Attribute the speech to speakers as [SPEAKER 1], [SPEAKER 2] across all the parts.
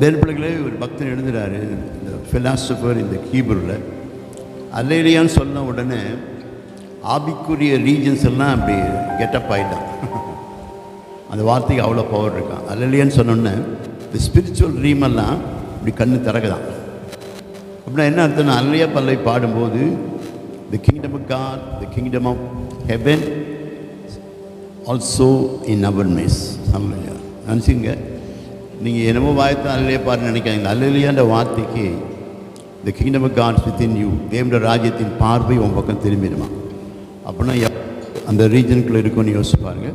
[SPEAKER 1] தேவ பிள்ளைகளே, ஒரு பக்தன் எழுதுகிறாரு, இந்த ஃபிலாசபர் இந்த ஹீப்ரூவில் அல்லேலியான்னு சொன்ன உடனே ஆவிக்குரிய ரீஜன்ஸ் எல்லாம் அப்படி கெட்டப் ஆகிட்டான். அந்த வார்த்தைக்கு அவ்வளோ பவர் இருக்கான். அல்லேலியான்னு சொன்னோடனே இந்த ஸ்பிரிச்சுவல் ரீமெல்லாம் இப்படி கண்ணு திறக்குதான். அப்படின்னா என்ன அர்த்தம்னா, அல்லையா பல்லை பாடும்போது the kingdom of God, the kingdom of heaven also in our midst. அல்லையா நினச்சிங்க, நீங்கள் என்னமோ வாயத்தான் அல்லையா பாருன்னு நினைக்காதீங்க. அல்லையான்ற வார்த்தைக்கு the kingdom of gods within you, தேவனுடைய ராஜ்யத்தின் பார்வை உன் பக்கம் திரும்பிடுமா. அப்படின்னா அந்த ரீஜனுக்குள்ளே இருக்குன்னு யோசிச்சு பாருங்க.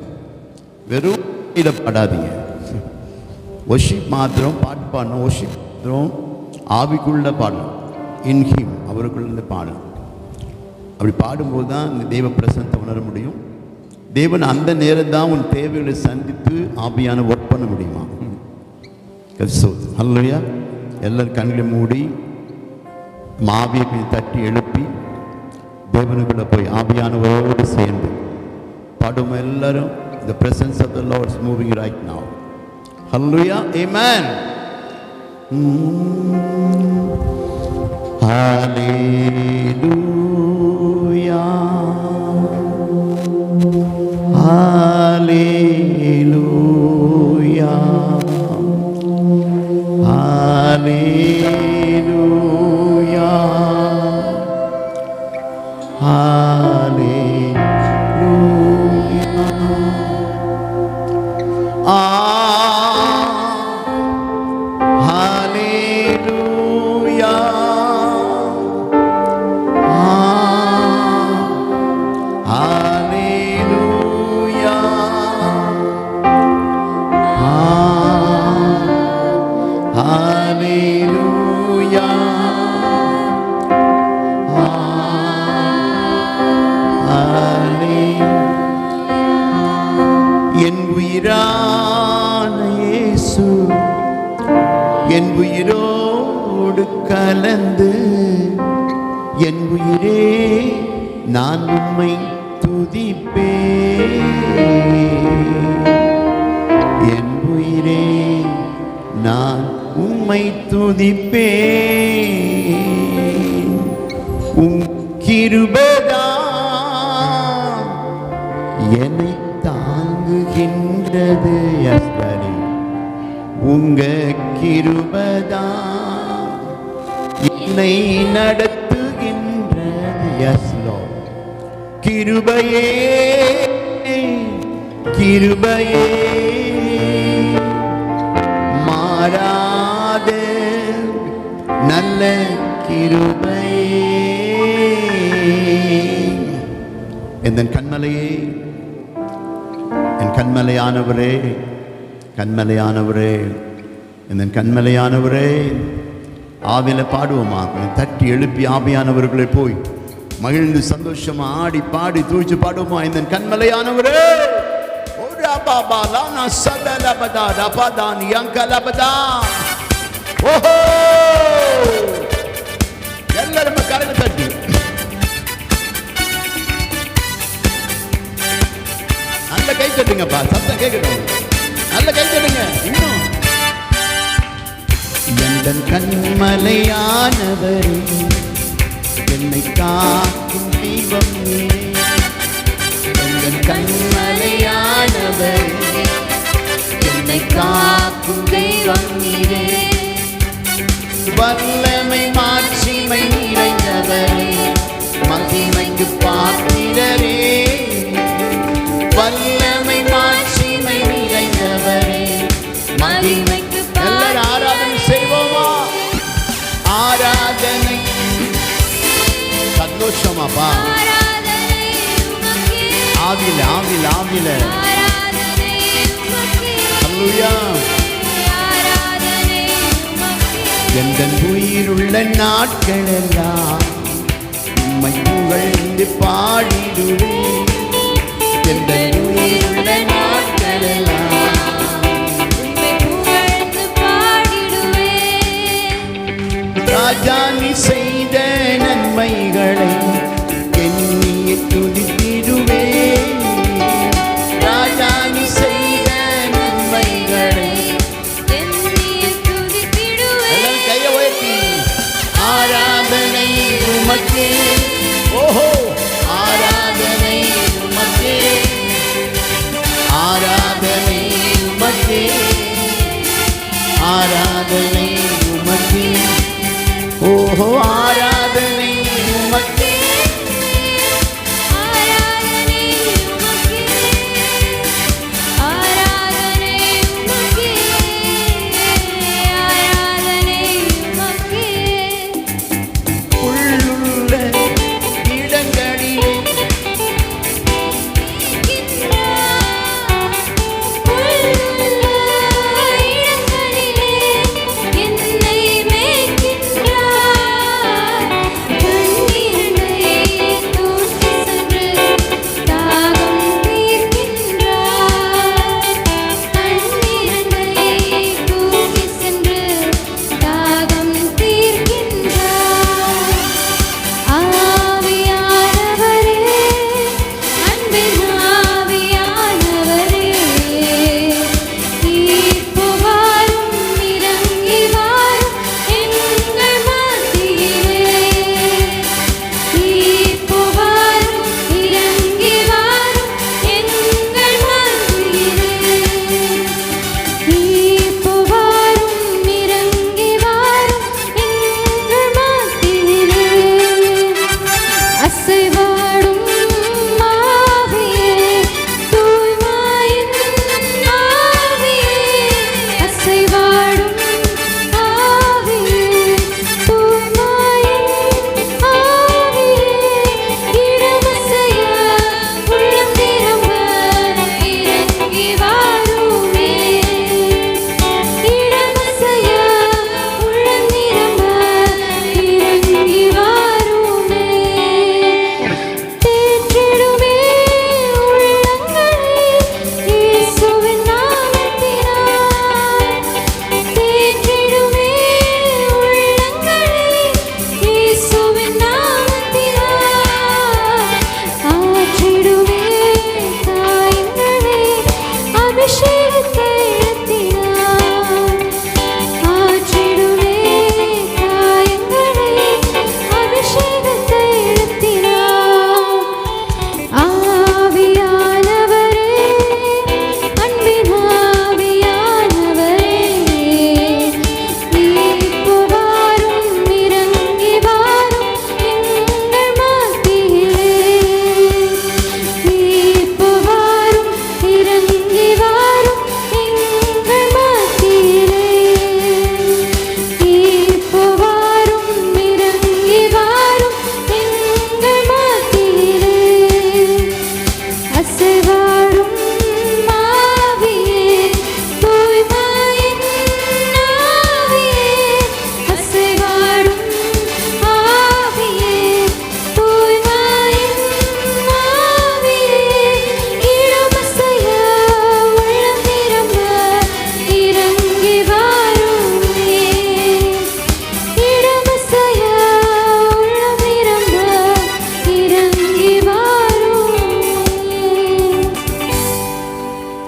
[SPEAKER 1] வெறும் இதை பாடாதீங்க, ஒர்ஷிப் மாத்திரம் பாட்டு பாடணும். ஒர்ஷிப் மாத்திரம் ஆவிக்குள்ள பாடணும், இன்ஹிம் அவருக்குள்ள பாடணும். அப்படி பாடும்போது தான் இந்த தெய்வ பிரசனத்தை உணர முடியும். தேவன் அந்த நேரம் தான் உன் தேவைகளை சந்தித்து ஆவியான ஒர்க் பண்ண முடியுமா. அல்லையா, எல்லாரும் கண்களை மூடி ஆவியை கொஞ்சம் தட்டி எழுப்பி தேவனுக்குள்ள போய் ஆவியானவரோடு சேர்ந்து பாடும். எல்லாரும் the presence of the Lord is moving right now. Hallelujah, amen. Hallelujah, hallelujah, hallelujah, hallelujah. என் உயிரான இயேசு என் உயிரோடு கலந்து, என் உயிரே நான் உம்மை துதிப்பேன். என் உயிரே நான் உம்மை துதிப்பேன். உம் கிருபைதான் என்னை தாங்குகின்றது. உங்க கிருபைதான் என்னை நடத்துகின்றது. எஸ் லார்ட், கிருபையே கிருபையே மாறாத நல்ல கிருபையே. என் கண்மலையே, என் கண்மலையானவரே, கண்மலையானவரே, என் கண்மலையானவரே. ஆவில பாடுவோமா, தட்டி எழுப்பி ஆவியானவர்களை போய் மகிழ்ந்து சந்தோஷமா ஆடி பாடி தூழ்ச்சி பாடுவோமா. இந்த கண்மலையானவரே, எல்லாரும் கரங்களை தட்டி நல்ல கை தட்டுங்கப்பா, சத்தம் கேட்கணும். நல்ல கை தட்டுங்க. இன்னும் என் கண்மலையானவரே, என்னை காக்கும் தெய்வம் நீரே. என் கண்மலையானவரே, என்னை காக்கும் தெய்வம் நீரே. வல்லமை மாட்சிமை நிறைந்தவரே, மகிமைக்கு பாத்திரரே. வல்லமை மாட்சிமை நிறைந்தவரே, மகிமைக்கு எல்லாரும் ஆராதனை செய்வோமா. ஆராதனை சந்தோஷமாப்பா, ஆவில ஆவில ஆவில. அல்லேலூயா. எந்த உயிருள்ள நாட்கள் எல்லாம் உம்மை புகழ்ந்து பாடிடுவேன். எந்த உயிருள்ள நாட்கள் எல்லாம் உம்மை புகழ்ந்து பாடிடுவேன். ராஜா நீ செய்த நன்மைகளை எண்ணியே துதித்திடுவேன். ராஜா நீ செய்த நன்மைகளை எண்ணியே துதித்திடுவேன். உமக்கே. ஓஹோ, ஆராதனை உமக்கே, ஆராதனை உமக்கே, ஆராதனை உமக்கே. ஓஹோ, ஆராதனை உமக்கே,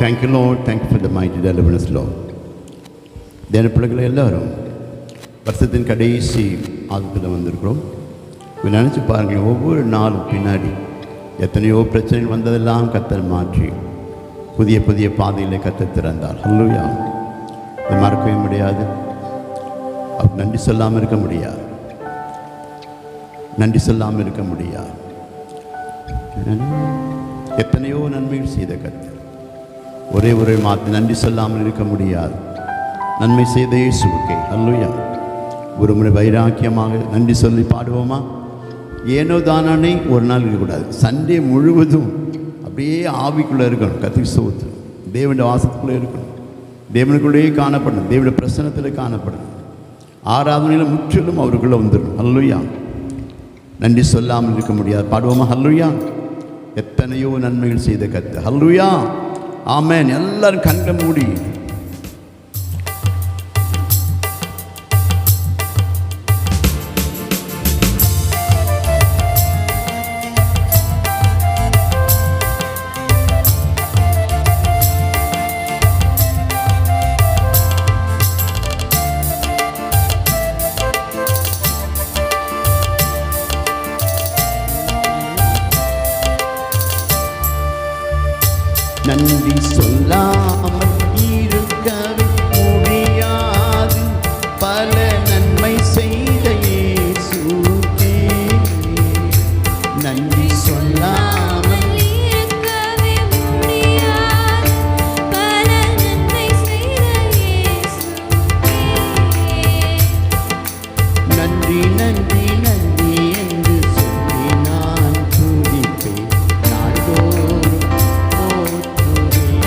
[SPEAKER 1] Thank you, Lord. Thank you for the mighty deliverance, Lord. தேவ பிள்ளைகளை எல்லாரும் வருஷத்தின் கடைசி ஆதத்தில் வந்திருக்கிறோம். நினச்சி பாருங்கள், ஒவ்வொரு நாளும் பின்னாடி எத்தனையோ பிரச்சனைகள் வந்ததெல்லாம் கர்த்தர் மாற்றி புதிய புதிய பாதையில் கர்த்தர் திறந்தார். ஹல்லேலூயா. இதை மறக்கவே முடியாது. அவர் நன்றி சொல்லாமல் இருக்க முடியாது. நன்றி சொல்லாமல் இருக்க முடியாது. எத்தனையோ நன்மைகள் செய்த கர்த்தர் ஒரே ஒரு மாற்று நன்றி சொல்லாமல் இருக்க முடியாது. நன்மை செய்த இயேசுவுக்கே ஹல்லேலூயா. ஒரு முறை வைராக்கியமாக நன்றி சொல்லி பாடுவோமா? ஏனோ தானே ஒரு நாள் இருக்கக்கூடாது. சண்டே முழுவதும் அப்படியே ஆவிக்குள்ளே இருக்கணும். கர்த்தருக்கு ஸ்தோத்திரம். தேவனுடைய வாசத்துக்குள்ளே இருக்கணும். தேவனுக்குள்ளேயே காணப்படணும். தேவனுடைய பிரசன்னத்தில் காணப்படணும். ஆராதனையில் முற்றிலும் அவருக்குள்ளே வந்துடணும். ஹல்லேலூயா. நன்றி சொல்லாமல் இருக்க முடியாது. பாடுவோமா? ஹல்லேலூயா. எத்தனையோ நன்மைகள் செய்த கர்த்தர். ஹல்லேலூயா. ஆமென். எல்லாரும் கண்களை மூடி நன்றி சொல்லாமல் இருக்கவே முடியாது. பல நன்மை செய்த இயேசுவே, நன்றி சொல்லாமல்
[SPEAKER 2] இருக்கவே முடியாது. பல நன்மை செய்த இயேசுவே,
[SPEAKER 1] நன்றி நன்றி நன்றி என்று சொல்லி நான் துதிப்பேன், நாள்தோறும் போற்றுவேன்.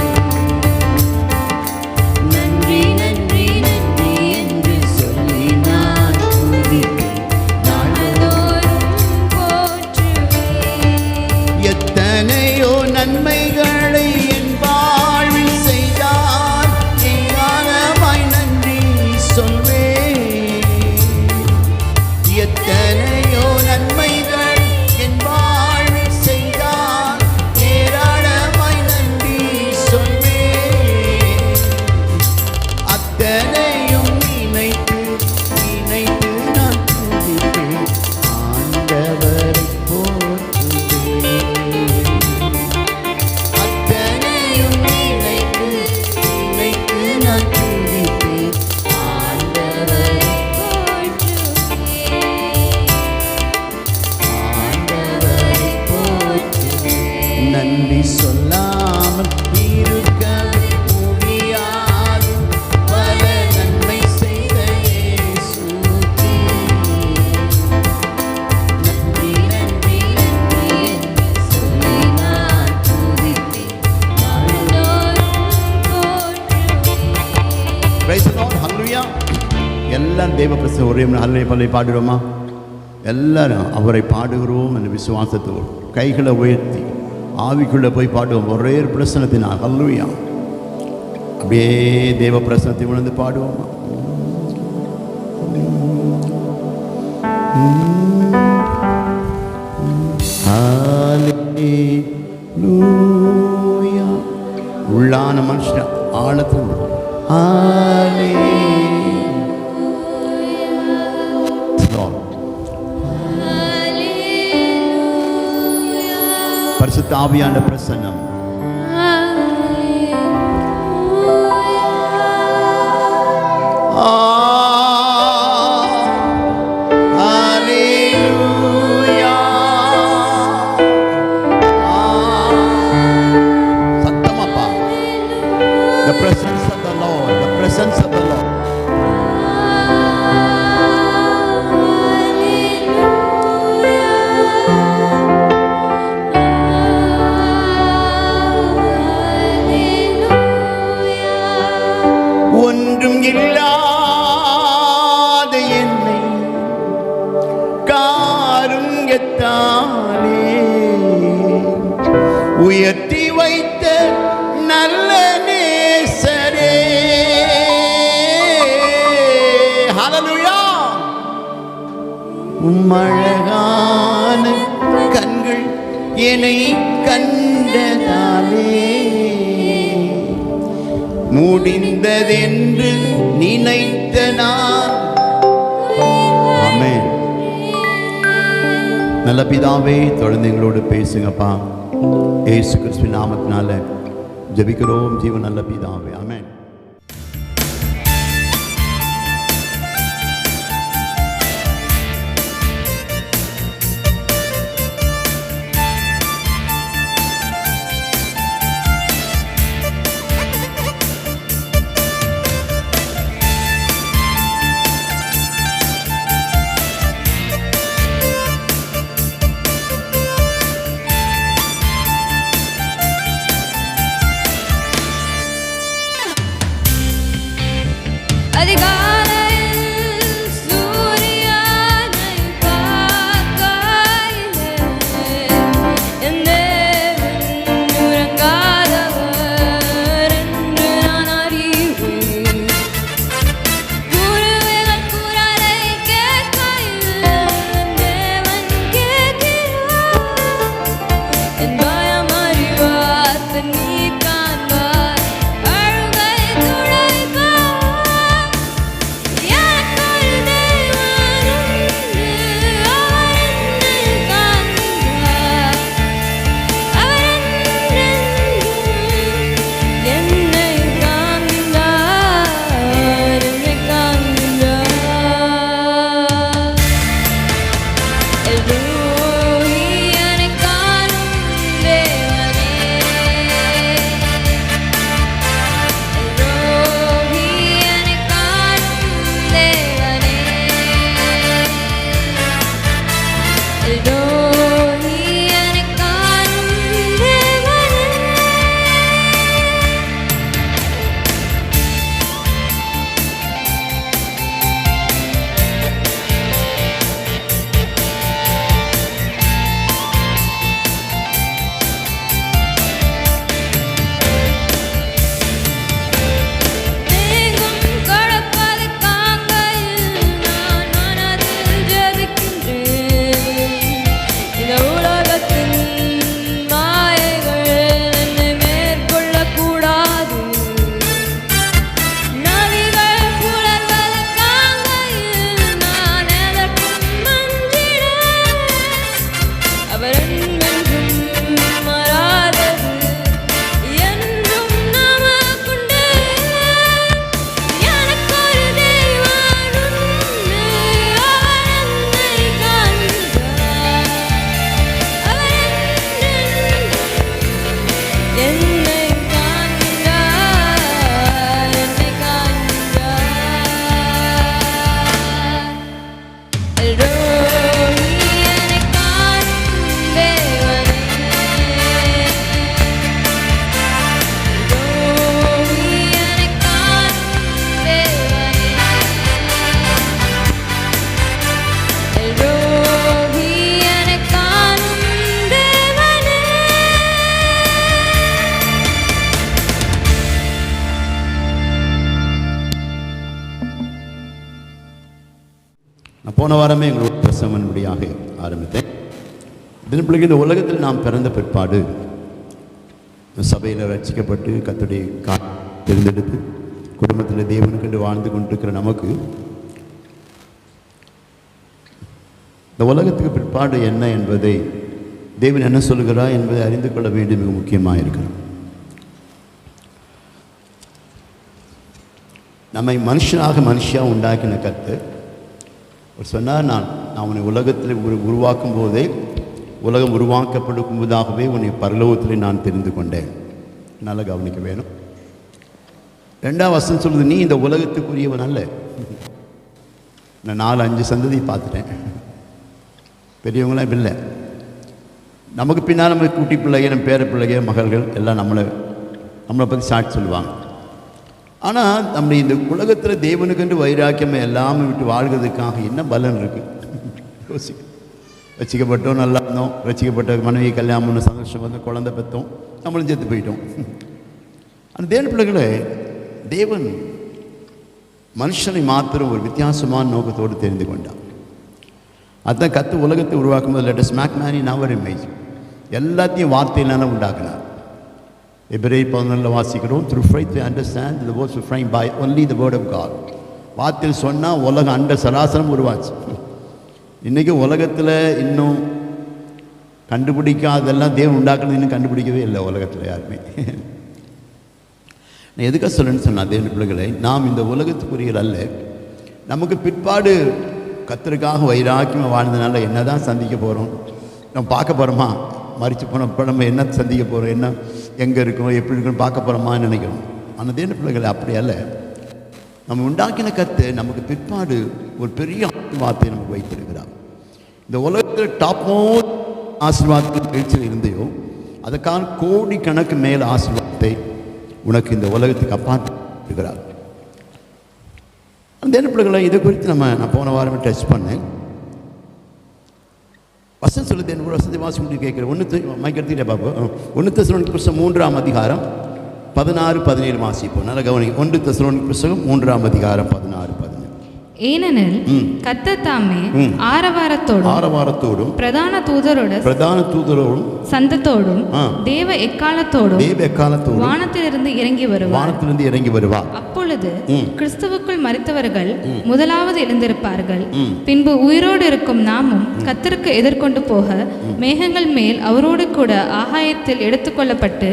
[SPEAKER 2] நன்றி நன்றி நன்றி என்று சொல்லி நான் துதிப்பேன், நாள்தோறும் போற்றுவேன்.
[SPEAKER 1] எத்தனையோ நன்மைகளை என் வாழ்வில் செய்தார், ஏராளமாய் நன்றி சொல்வேன். எத்தனையோ நன்மைகள் என் வாழ்வில் செய்தார், ஏராளமாய் நன்றி சொல்வேன். அத்தனையும் நினைத்து நினைத்து நான் துதிப்பேன், ஆண்டவரை போற்றுவேன். அத்தனையும் நினைத்து நினைத்து நான் துதிப்பேன், ஆண்டவரை ஆண்டவரை போற்றுவேன். நன்றி சொல்லாமல் இருக்கவே முடியாது. பல நன்மை செய்த இயேசுவே, நன்றி நன்றி நன்றி என்று சொல்லி நான் துதிப்பேன், Praise the Lord. Hallelujah. எல்லாரும் தேவ பிரசன்னம் ஒரே ஹல்லேலூயா பல்லை பாடுறோமா? எல்லாரும் அவரை பாடுகிறோம் என்ற விசுவாசத்தோடு கைகளை உயர்த்தி ஆவிக்குள்ளே போய் பாடுவோம் ஒரே ஒரு பிரசனத்தினால். ஹல்லேலூயா. அப்படியே தேவ பிரசனத்தை உணர்ந்து பாடுவோமா? ஹல்லேலூயா. உள்ளான மனுஷன் ஆழத்தில் பரிசுத்த ஆவியான பிரசன்னம் சத்தமாப்பா. The presence of the Lord, the presence of the Lord. ஒன்றும் இல்லாத என்னை காருண்யத்தாலே உயர்த்தி வைத்த நல்ல நேசரே. ஹல்லேலூயா. உம்மழகான கண்கள் என்னை கண்டதாலே முடிந்ததென்று நினைத்த நான். ஆமென். நல்ல பிதாவே, தொடர்ந்து எங்களோடு பேசுங்கப்பா. இயேசு கிறிஸ்துவின் நாமத்தினால ஜெபிக்கிறோம் ஜீவன் நல்ல பிதாவே. ஆமென். போன வாரமே எங்களோட பிரசவன்படியாக ஆரம்பித்தேன். இதன் பிள்ளைக்கு இந்த உலகத்தில் நாம் பிறந்த பிற்பாடு சபையில் ரட்சிக்கப்பட்டு கர்த்தருடைய தேர்ந்தெடுத்து குடும்பத்தில் தேவனுக்கென்று வாழ்ந்து கொண்டிருக்கிற நமக்கு இந்த உலகத்துக்கு பிற்பாடு என்ன என்பதை தேவன் என்ன சொல்கிறார் என்பதை அறிந்து கொள்ள வேண்டிய மிக முக்கியமாக இருக்கிறது. நம்மை மனுஷியாக உண்டாக்கின கர்த்தர் அவர் சொன்னார், நான் உன்னை உலகத்தில் உருவாக்கும் போதே உலகம் உருவாக்கப்படும் போதாகவே உன்னை பரலோகத்தில் நான் தெரிந்து கொண்டேன். நல்லா கவனிக்க வேணும். 2ஆம் வசனம் சொல்லுது, நீ இந்த உலகத்துக்குரியவன் அல்ல. நான் 4-5 சந்ததியை பார்த்துட்டேன். பெரியவங்களாம் இல்லை. நமக்கு பின்னால் நம்ம குட்டி பிள்ளைங்க, நம்ம பேர பிள்ளைங்க, மகள்கள் எல்லாம் நம்மளை பற்றி சாட்சி சொல்லுவாங்க. ஆனால் நம்ம இந்த உலகத்தில் தேவனுக்கென்று வைராக்கியமாக எல்லாமே விட்டு வாழ்கிறதுக்காக என்ன பலன் இருக்குது யோசிக்க. ரசிக்கப்பட்டோம், நல்லா இருந்தோம், ரசிக்கப்பட்ட மனைவி கல்யாணம் பண்ண சந்தோஷம் வந்து குழந்தை பெற்றோம், நம்மளும் சேர்த்து போயிட்டோம். அந்த தேவன் பிள்ளைகளை தேவன் மனுஷனை மாத்திரம் ஒரு வித்தியாசமான நோக்கத்தோடு தெரிந்து கொண்டான். அதுதான் கத்து உலகத்தை உருவாக்கும் போது let us make man in our image, எல்லாத்தையும் வார்த்தையினால உண்டாக்குனார். எபிரேயர் 11 வாசிக்கிறோம், through faith we understand the words were framed by only the word of God. வார்த்தையில் சொன்னால் உலகம் அண்ட சராசரம் உருவாச்சு. இன்றைக்கி உலகத்தில் இன்னும் கண்டுபிடிக்காதெல்லாம் தேவன் உண்டாக்குறது இன்னும் கண்டுபிடிக்கவே இல்லை உலகத்தில் யாருமே. நான் எதுக்காக சொல்லுன்னு சொன்னால், தேவன் பிள்ளைகளை நாம் இந்த உலகத்துக்குரியர் அல்ல. நமக்கு பிற்பாடு கர்த்தருக்காக வைராக்கியமாக வாழ்ந்ததுனால என்ன தான் சந்திக்க போகிறோம், நம்ம பார்க்க போகிறோமா, மறித்து போனப்போ நம்ம என்ன சந்திக்க போகிறோம், என்ன எங்கே இருக்கோம், எப்படி இருக்கணும் பார்க்க போகிறோமான்னு நினைக்கிறோம். ஆனால் தேவ பிள்ளைகளை அப்படி அல்ல. நம்ம உண்டாக்கின கர்த்தர் நமக்கு பிற்பாடு ஒரு பெரிய ஆசீர்வாதத்தை நமக்கு வைத்திருக்கிறார். இந்த உலகத்தில் டாப் மோஸ்ட் ஆசீர்வாதத்தில் வீழ்ச்சியில் இருந்தையோ அதுக்கான கோடிக்கணக்கு மேல் ஆசீர்வாதத்தை உனக்கு இந்த உலகத்துக்கு அப்பாற்பட்டு இருக்கிறார். அந்த என்ன பிள்ளைகளை இதை குறித்து நான் போன வாரமே டச் பண்ணேன். வசனம் சொல்லுது, என்ன வசதி வாசி முடிவு கேட்குறேன். 1 மைக்கெடுத்துக்கிட்டே பார்ப்போம். 1 தெசலோனிக்கேயர் புத்தகம் 3ஆம் அதிகாரம் 16-17 வாசிப்போம். நல்ல கவனிங்க. 1 தெசலோனிக்கேயர் புத்தகம் 3ஆம் அதிகாரம் 16-17.
[SPEAKER 2] ஏனெனில் கர்த்தர் தாமே ஆரவாரத்தோடும் பிரதான தூதரோடும் சந்தத்தோடும் தேவ எக்காலத்தோடும் வானத்திலிருந்து இறங்கி வருவார். அப்பொழுது கிறிஸ்துவுக்குள் மரித்தவர்கள் முதலாவது எழுந்திருப்பார்கள். பின்பு உயிரோடு இருக்கும் நாமும் கர்த்தருக்கு எதிர்கொண்டு போக மேகங்கள் மேல் அவரோடு கூட ஆகாயத்தில் எடுத்துக்கொள்ளப்பட்டு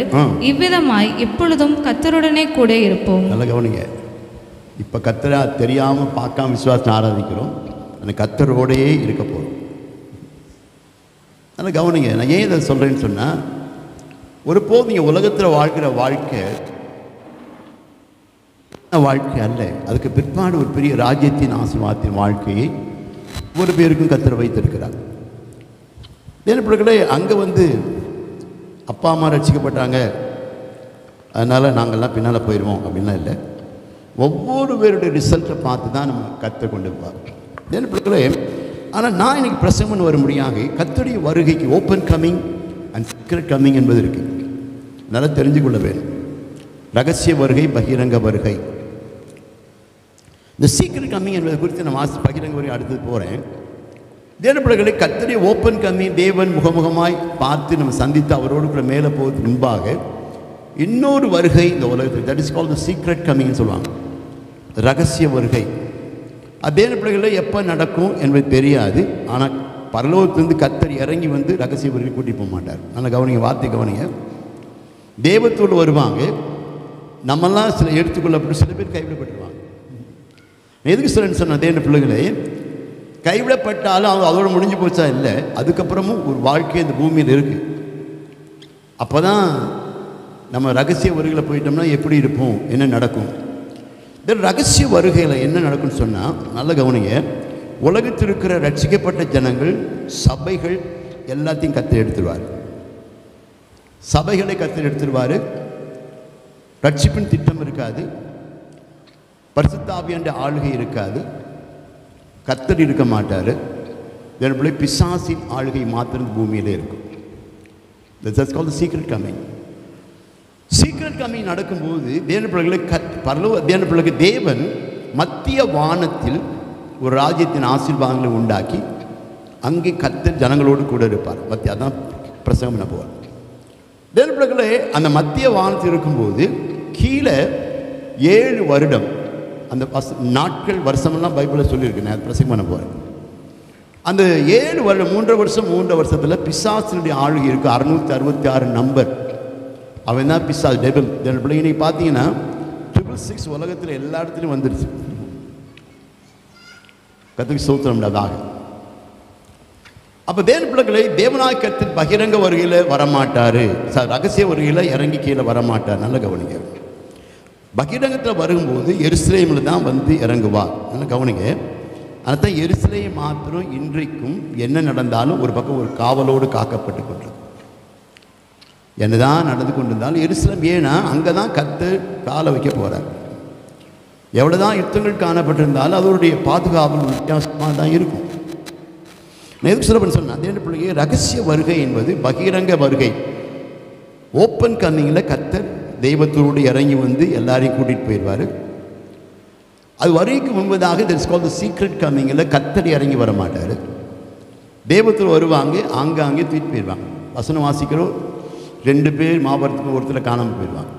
[SPEAKER 2] இவ்விதமாய் எப்பொழுதும் கர்த்தருடனே கூட இருப்போம்.
[SPEAKER 1] நல்ல கவனிங்க. இப்போ கர்த்தரை தெரியாமல் பார்க்காம விசுவாசத்தை ஆராதிக்கிறோம். அந்த கர்த்தரோடையே இருக்க போகிறோம். அதனால் கவனிங்க. நான் ஏன் இதை சொல்கிறேன்னு சொன்னால், ஒருபோது நீங்கள் உலகத்தில் வாழ்கிற வாழ்க்கை அல்ல. அதுக்கு பிற்பாடு ஒரு பெரிய ராஜ்யத்தின் ஆசீர்வாதத்தின் வாழ்க்கையை ஒவ்வொரு பேருக்கும் கர்த்தர் வைத்திருக்கிறார். பிள்ளைகளே, அங்கே அப்பா அம்மா ரட்சிக்கப்பட்டாங்க அதனால் நாங்கள்லாம் பின்னால் போயிடுவோம் அப்படின்லாம் இல்லை. ஒவ்வொரு பேருடைய ரிசல்ட்டை பார்த்து தான் நம்ம கர்த்தர் கொண்டு போவார். பிள்ளைகளே, ஆனால் நான் இன்னைக்கு பிரசங்கம்னு வரும்படியாக கர்த்தருடைய வருகைக்கு open coming and secret coming என்பது இருக்குது. நல்லா தெரிஞ்சுக்கொள்ள வேண்டும். ரகசிய வருகை, பகிரங்க வருகை. இந்த சீக்ரெட் கம்மிங் என்பது குறித்து நான் பகிரங்க வருகை அடுத்தது போகிறேன். பிள்ளைகளை கர்த்தருடைய ஓப்பன் கம்மிங், தேவன் முகமுகமாய் பார்த்து நம்ம சந்தித்து அவரோடு கூட மேலே போவதற்கு முன்பாக இன்னொரு வருகை இந்த உலகத்தில், that is called the secret கம்மிங்னு சொல்லுவாங்க, ரகசிய வருகை. அதே பிள்ளைகளில் எப்போ நடக்கும் என்பது தெரியாது. ஆனால் பரலோகத்திலிருந்து கர்த்தர் இறங்கி ரகசிய வருகை கூட்டி போக மாட்டார். நல்லா கவனிங்க, வார்த்தை கவனிங்க. தேவத்தோடு வருவாங்க. நம்மெல்லாம் சில எடுத்துக்கொள்ளப்பட்டு சில பேர் கைவிடப்பட்டுருவாங்க. எதுக்கு சொல்லுன்னு சொன்ன தேவ பிள்ளைகளே, கைவிடப்பட்டாலும் அதோடு முடிஞ்சு போச்சா இல்லை, அதுக்கப்புறமும் ஒரு வாழ்க்கை இந்த பூமியில் இருக்குது. அப்போ தான் நம்ம ரகசிய வருகையில் போயிட்டோம்னா எப்படி இருப்போம், என்ன நடக்கும். இந்த ரகசிய வருகையில் என்ன நடக்கும்னு சொன்னால், நல்ல கவனிங்க. உலகத்தில் இருக்கிற ரட்சிக்கப்பட்ட ஜனங்கள், சபைகள் எல்லாத்தையும் கர்த்தர் எடுத்துருவார். சபைகளை கர்த்தர் எடுத்துருவார். ரட்சிப்பின் திட்டம் இருக்காது, பரிசுத்த ஆவியானவருடைய ஆளுகை இருக்காது, கர்த்தர் இருக்க மாட்டார். இதன்படி பிசாசின் ஆளுகை மாத்திரம் பூமியிலே இருக்கும். That's called the secret coming. Secret coming நடக்கும்போது தேவ பிள்ளைகளுக்கு தேவன் மத்திய வானத்தில் ஒரு ராஜ்யத்தின் ஆசீர்வாதங்களை உண்டாக்கி அங்கே கர்த்தர் ஜனங்களோடு கூட இருப்பார். மத்திய அதான் பிரசங்கம் பண்ண போவார். தேவர்களே, அந்த மத்திய வானத்தில் இருக்கும்போது கீழே 7 வருடம் அந்த நாட்கள் வருஷமெல்லாம் பைபிளில் சொல்லியிருக்கு. நான் பிரசங்கம் பண்ண போகிறேன். அந்த 7 வருடம் 3 வருஷம் 3 வருஷத்தில் பிசாசினுடைய ஆளுகை இருக்குது. 666 நம்பர். அவன் தான் பிசாஸ் டெபிள். பிள்ளை இன்னைக்கு பார்த்தீங்கன்னா 666 உலகத்தில் எல்லா இடத்துலையும் வந்துடுச்சு. கர்த்தருக்கு ஸ்தோத்திரம் உண்டாதாக. அப்போ தேவ பிள்ளைகளை தேவனாய் கர்த்தர் பகிரங்க வருகையில் வரமாட்டார், ரகசிய வருகையில் இறங்கி கீழே வரமாட்டார். நல்ல கவனிங்க. பகிரங்கத்தில் வரும்போது எருசலேமில் தான் வந்து இறங்குவார். நல்ல கவனிங்க. அதுதான் எருசலேம் மாத்திரம் இன்றைக்கும் என்ன நடந்தாலும் ஒரு பக்கம் ஒரு காவலோடு காக்கப்பட்டு கொண்டது. என்னதான் நடந்து கொண்டிருந்தாலும் எருசலேம், ஏன்னா அங்கே தான் கர்த்தர் காலை வைக்க போகிறார். எவ்வளோதான் யுத்தங்கள் காணப்பட்டிருந்தாலும் அதோடைய பாதுகாவல் வித்தியாசமாக தான் இருக்கும். நான் எதுக்கு சொல்ல சொன்னேன், அதே பிள்ளைங்க, ரகசிய வருகை என்பது பகிரங்க வருகை. ஓப்பன் கம்மிங்கில் கர்த்தர் தெய்வத்தோடு இறங்கி வந்து எல்லாரையும் கூட்டிகிட்டு போயிடுவார். அது வருகைக்கு முன்பதாக தட்ஸ் கால்ட் தி சீக்ரெட் கம்மிங்கில் கர்த்தர் இறங்கி வர மாட்டார். தெய்வத்தில் வருவாங்க, ஆங்காங்கே தூக்கிட்டு போயிடுவாங்க. வசனம் வாசிக்கிறோம், 2 பேர் மாபரத்துக்கு ஒருத்தர் காணாமல் போயிடுவாங்க.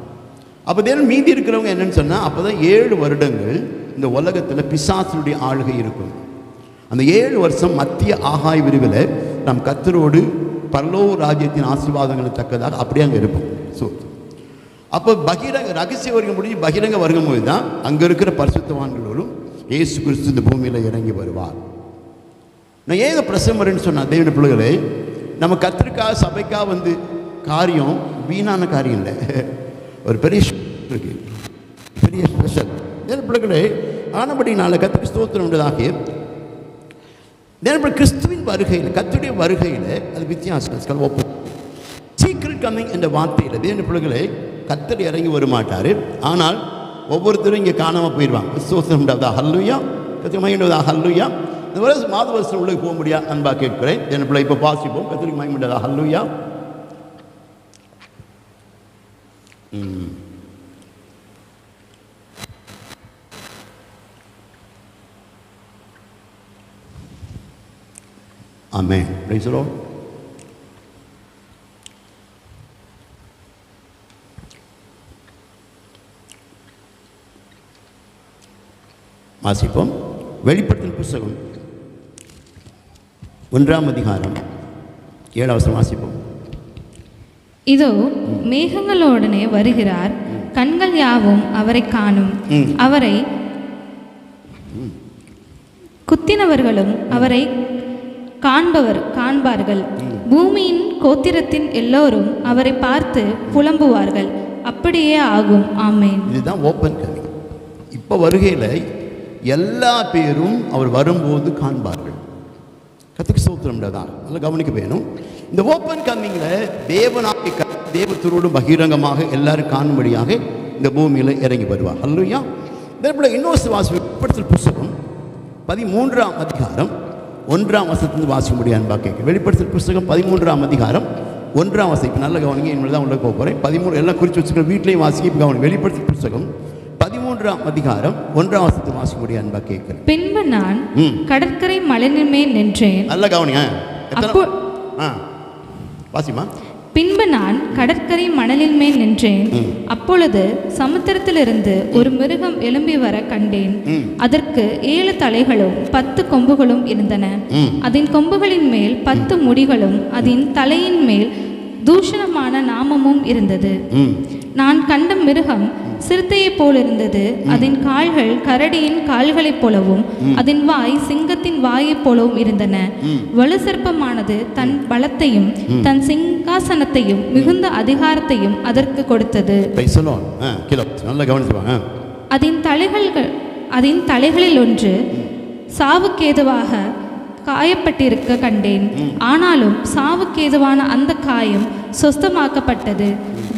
[SPEAKER 1] அப்போ தேவன் மீதி இருக்கிறவங்க என்னன்னு சொன்னால், அப்போ தான் 7 வருடங்கள் இந்த உலகத்தில் பிசாசினுடைய ஆளுகை இருக்கும். அந்த 7 வருஷம் மத்திய ஆகாய விரிவில் நாம் கர்த்தரோடு பரலோக ராஜ்யத்தின் ஆசீர்வாதங்களுக்கு தக்கதாக அப்படியே அங்கே இருப்போம். ஸோ அப்போ பகிரங்க ரகசிய வருகை முடிஞ்சு பகிரங்க வரும்போது தான் அங்கே இருக்கிற பரிசுத்தவான்களோடும் இயேசு கிறிஸ்து இந்த பூமியில் இறங்கி வருவார். நான் ஏக பிரசமர்ன்னு சொன்னால், தேவன பிள்ளைகளே, நம்ம கர்த்தருக்காக சபைக்காக வந்து காரியம் வீணான காரியம் இல்லை. ஒரு பெரிய இருக்கு, பெரிய ஸ்பெஷல். தேவ பிள்ளைகளே, ஆனபடினால கர்த்தருக்கு ஸ்தோத்திரம் உண்டதாக. கிறிஸ்துவின் வருகையில், கர்த்தருடைய வருகையில் அது வித்தியாசம். சீக்கிரம் கம்மிங் என்ற வார்த்தையில் தேவ பிள்ளைகளே கர்த்தர் இறங்கி வர மாட்டார். ஆனால் ஒவ்வொருத்தரும் இங்கே காணாமல் போயிடுவாங்க. ஸ்தோத்திரம் உண்டாதா, ஹல்லுயா. கர்த்தருக்கு மகிமை உண்டாதா, ஹல்லுயா. இந்த வருஷம் மாத வருஷம் உள்ளே போக முடியாது அன்பா கேட்கிறேன். தேவ பிள்ளை இப்போ வாசிப்போம். கர்த்தருக்கு மகிமை உண்டாதா, ஹல்லுயா. ஆமென். Praise the lord. வாசிப்போம். வெளிப்படுத்தல் புத்தகம் 1ஆம் அதிகாரம் 7ஆம் வசனம் வாசிப்போம்.
[SPEAKER 2] இதோ மேகங்களோடனே வருகிறார், கண்கள் யாவும் அவரை காணும், அவரை குத்தினவர்களும் அவரை காண்பார்கள். பூமியின் கோத்திரத்தின் எல்லோரும் அவரை பார்த்து புலம்புவார்கள். அப்படியே ஆகும். ஆமென்.
[SPEAKER 1] இதுதான் ஓப்பன் கமிங். இப்போ வருகையில் எல்லா பேரும் அவர் வரும்போது காண்பார்கள். கர்த்தருக்கு ஸ்தோத்திரம் தான். நல்லா கவனிக்க வேணும். இந்த ஓப்பன் கம்மிங்கில் தேவத்தோடு பகிரங்கமாக எல்லாரும் காணும்படியாக இந்த பூமியில் இறங்கி வருவார். அல்லையா. இதேபோல் இன்னொரு வெளிப்படுத்தல் புத்தகம் 13ஆம் அதிகாரம் 1ஆம் வசனத்திலிருந்து வாசிக்க முடியாது அன்பா கேட்க. வெளிப்படுத்தல் புத்தகம் 13ஆம் அதிகாரம் 1ஆம் வசனம். இப்போ நல்ல கவனிங்க. இனிமேல் தான் உள்ள போக போகிறேன். 13 எல்லாம் குறித்து வச்சுக்கிற வீட்லேயும் வாசிக்க. இப்போ கவனி. வெளிப்படுத்தல் புத்தகம் 13ஆம் அதிகாரம் 1ஆம் வசனத்தை வாசிக்க முடியாது அன்பா கேட்கிறேன்.
[SPEAKER 2] பின்பு நான் கடற்கரை மலையின் மேல் நின்றேன்.
[SPEAKER 1] நல்ல கவனிங்க. வாசிமா.
[SPEAKER 2] பின்பு நான் கடற்கரை மணலின் மேல் நின்றேன். அப்பொழுது சமுத்திரத்திலிருந்து ஒரு மிருகம் எழும்பி வர கண்டேன். அதற்கு 7 தலைகளும் 10 கொம்புகளும் இருந்தன. அதன் கொம்புகளின் மேல் 10 முடிகளும் அதன் தலையின் மேல் தூஷணமான நாமமும் இருந்தது. நான் கண்ட மிருகம் சிறுத்தையைப் போல் இருந்தது. அதன் கால்கள் கரடியின் கால்களைப் போலவும் அதன் வாய் சிங்கத்தின் வாயைப் போலவும் இருந்தன. வலுசர்ப்பமானது தன் பலத்தையும் தன் சிங்காசனத்தையும் மிகுந்த அதிகாரத்தையும் அதற்கு கொடுத்தது. அதன் தலைகளில் ஒன்று சாவுக்கேதுவாக காயப்பட்டிருக்க கண்டேன். ஆனாலும் சாவுக்கேதுவான அந்த காயம் சொஸ்தமாக்கப்பட்டது.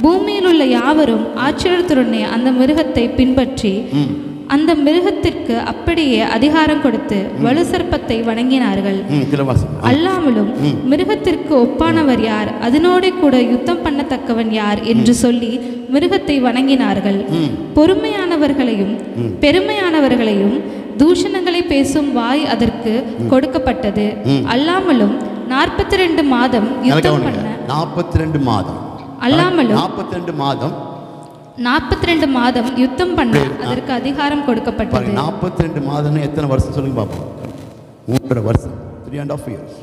[SPEAKER 2] பூமியில் உள்ள யாவரும் ஆச்சரியத்துடனே அந்த மிருகத்தை பின்பற்றி அந்த மிருகத்திற்கு அப்படியே அதிகாரம் கொடுத்து வலுசர்ப்பத்தை வணங்கினார்கள். அல்லாமலும் மிருகத்திற்கு ஒப்பானவர் யார், அதனோட கூட யுத்தம் பண்ணத்தக்கவன் யார் என்று சொல்லி மிருகத்தை வணங்கினார்கள். பொறுமையானவர்களையும் பெருமையானவர்களையும் தூஷணங்களை துதிகளை பேசும் வாய் அதற்கு கொடுக்கப்பட்டது. அல்லாமலும் 42 மாதம் யுத்தம் பண்ண
[SPEAKER 1] 42 மாதம்
[SPEAKER 2] அல்லாமலும்
[SPEAKER 1] 42 மாதம்
[SPEAKER 2] 42 மாதம் யுத்தம் பண்ண அதற்கு அதிகாரம் கொடுக்கப்பட்டது.
[SPEAKER 1] 42 மாதம்னு எத்தனை வருஷம் சொல்லுங்க பார்ப்போம். 3.5 வருஷம், 3.5 years.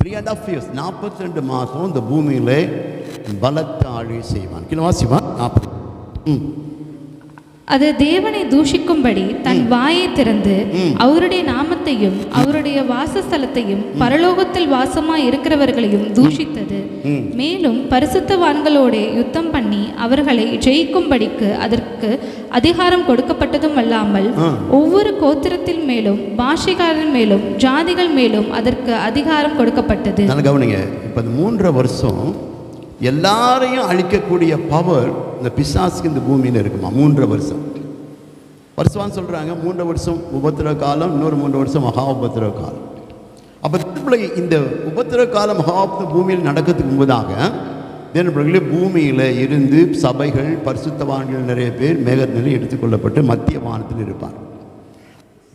[SPEAKER 1] 3.5 years, 42 மாதம் இந்த பூமியிலே பலத்த ஆழி செய்வான். கிலோ வாசிமா 40.
[SPEAKER 2] அது தேவனை தூஷிக்கும்படி தன் வாயை திறந்து அவருடைய நாமத்தையும் அவருடைய வாசஸ்தலத்தையும் பரலோகத்தில் வாசமாய் இருக்கிறவர்களையும் தூஷித்தது. மேலும் பரிசுத்தவான்களோட யுத்தம் பண்ணி அவர்களை ஜெயிக்கும்படிக்கு அதற்கு அதிகாரம் கொடுக்கப்பட்டதும் அல்லாமல் ஒவ்வொரு கோத்திரத்தின் மேலும் பாஷைக்காரன் மேலும் ஜாதிகள் மேலும் அதற்கு அதிகாரம் கொடுக்கப்பட்டது.
[SPEAKER 1] கவனிங்க, இப்போ 3 வருஷம் எல்லாரையும் அழிக்கக்கூடிய பவர் இந்த பிசாசுக்கு இந்த பூமியில் இருக்குமா? 3 வருஷம் வருஷம்னு சொல்கிறாங்க. 3 வருஷம் உபத்திரவ காலம், இன்னொரு 3 வருஷம் மகா உபத்திரவ காலம். அப்போ இந்த உபத்திரவ காலம் மகா பூமியில் நடக்கிறதுக்கு முன்பதாக தேவனுடைய பூமியில் இருந்து சபைகள் பரிசுத்தவான்கள் நிறைய பேர் மேகத்திலே எடுத்துக்கொள்ளப்பட்டு மத்திய வானத்தில் இருப்பார்.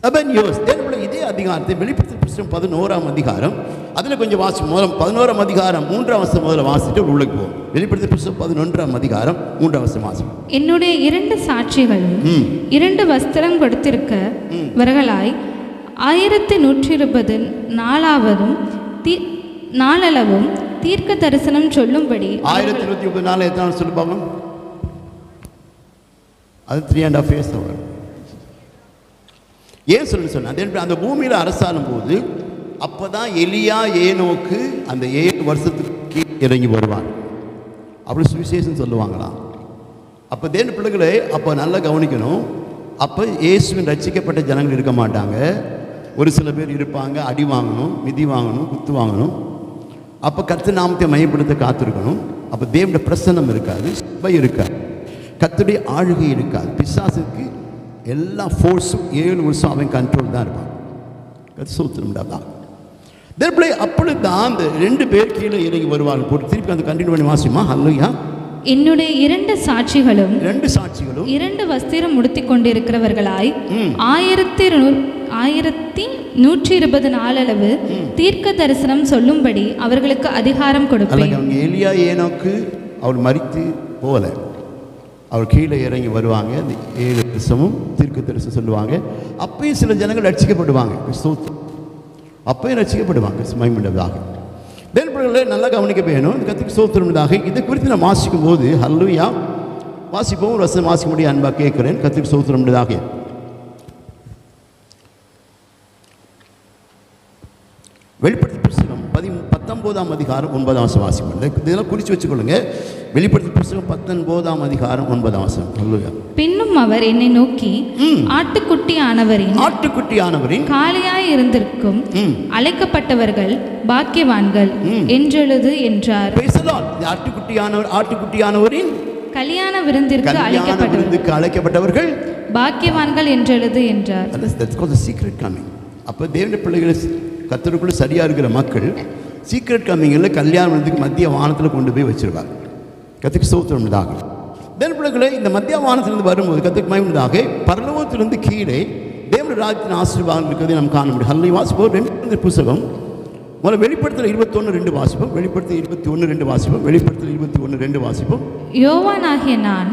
[SPEAKER 1] 7 years தேவனுடைய இதே அதிகாரத்தை வெளிப்படுத்தின புத்தகம் 11ஆம் அதிகாரம் அதில் கொஞ்சம் வாசி. முதல் 11ஆம் அதிகாரம் 3ஆம் வசனம் முதல்ல வாசிட்டு உள்ளுக்கு போவோம். வெளிப்படுத்தின புத்தகம் 11ஆம் அதிகாரம் 3ஆம் வசனம் வாசி.
[SPEAKER 2] என்னுடைய 2 சாட்சிகளும் 2 வஸ்திரம் கொடுத்திருக்கவர்களாய் 1120 நாளளவும் தீர்க்க தரிசனம் சொல்லும்படி
[SPEAKER 1] 1120 நாள் எத்தனை சொல்லுப்பாங்க? அது 3.5 years வரும். ஏன் சொன்னா அந்த பூமியில் அரசாளும் போது அப்போதான் எலியா ஏனோக்கு அந்த 7 வருஷத்துக்கு இறங்கி வருவாங்க. அப்படி சுவிசேஷம் சொல்லுவாங்களாம். அப்போ தேவ பிள்ளைகளே அப்போ நல்லா கவனிக்கணும். அப்போ இயேசுவின் ரட்சிக்கப்பட்ட ஜனங்கள் இருக்க மாட்டாங்க. ஒரு சில பேர் இருப்பாங்க, அடி வாங்கணும், மிதி வாங்கணும், குத்து வாங்கணும். அப்போ கர்த்தர் நாமத்தை மையப்படுத்த காத்திருக்கணும். அப்போ தேவனுடைய பிரசன்னம் இருக்காது, சபை இருக்காது, கர்த்தருடைய ஆளுகை இருக்காது. பிசாசுக்கு எல்லா ஃபோர்ஸும் 7 வருஷம் அவன் கண்ட்ரோல் தான் இருப்பான். சூத்திரம்டாதான் அப்பொழுது தான் அந்த 2 பேர் கீழே இறங்கி வருவார்கள். போட்டு திருப்பி அந்த கண்டினியூ பண்ணி வாசிமா. அல்லையா,
[SPEAKER 2] என்னுடைய 2 சாட்சிகளும்
[SPEAKER 1] 2
[SPEAKER 2] வஸ்திரம் உடுத்திக் கொண்டிருக்கிறவர்களாய் 1120 நாளளவு தீர்க்க தரிசனம் சொல்லும்படி அவர்களுக்கு அதிகாரம் கொடுப்பேன்.
[SPEAKER 1] எலியா ஏனோக்கு அவர் மரித்து போகல, அவர் கீழே இறங்கி வருவாங்க. அந்த 7 வருஷமும் தீர்க்க தரிசனம் சொல்லுவாங்க. அப்பயும் சில ஜனங்கள் ரட்சிக்கப்படுவாங்க. அப்பயும் ரட்சிக்கப்படுவாங்க மகிமையுள்ளதாக. தேவர்களே நல்லா கவனிக்க வேணும். கர்த்தருக்கு ஸ்தோத்திரமுள்ளதாக. இதை குறித்து நான் வாசிக்கும் போது ஹல்லேலூயா வாசிப்போம். ஒரு வசனம் வாசிக்க முடிய அன்பாக கேட்கிறேன். கர்த்தருக்கு ஸ்தோத்திரமுள்ளதாக. வெளிப்படுத்தின புத்தகம் 19ஆம் அதிகாரம் 9ஆம் வசனம் வாசிப்போம். இதெல்லாம் குறித்து வச்சுக்கொள்ளுங்க. வெளிப்படுத்தின புத்தகம் 19ஆம் அதிகாரம் 9ஆம் வசனம். ஹல்லேலூயா.
[SPEAKER 2] பின்னும் அவர் என்னை நோக்கி, ஆட்டுக்குட்டியானவரின் காளையாய் இருந்திருக்கும் அழைக்கப்பட்டவர்கள் பாக்கியவான்கள் என்றெழுது என்றார். ஆட்டுக்குட்டியானவரின் கல்யாண விருந்திற்கு
[SPEAKER 1] அழைக்கப்பட்டவர்கள்
[SPEAKER 2] பாக்கியவான்கள் என்றெழுது என்றார்.
[SPEAKER 1] அப்போ தேவனுடைய பிள்ளைகளை கர்த்தருக்குள்ள சரியாக இருக்கிற மக்கள் சீக்ரெட் கம்மிங்கில் கல்யாணம் விருந்துக்கு மத்திய வானத்தில் கொண்டு போய் வச்சிருவாங்க. கர்த்தருக்கு ஸ்தோத்திரம் உண்டாக. தேவனுடைய பிள்ளைகளை இந்த மத்திய வானத்திலிருந்து வரும்போது கர்த்தருக்கு மகிமையாக பரலோகத்திலிருந்து கீழே தேவனுடைய ராஜ்யத்தின் ஆசீர்வாதம் இருக்கிறதை நாம் காண முடியும். ஹல்லேலூயா. வாசிப்போம். 2 புத்தகம் முதல்ல வெளிப்படுத்தல் 21:2 வாசிப்போம். வெளிப்படுத்தல் 21:2 வாசிப்போம். வெளிப்படுத்தல் 21:2 வாசிப்போம்.
[SPEAKER 2] யோவானாகிய நான்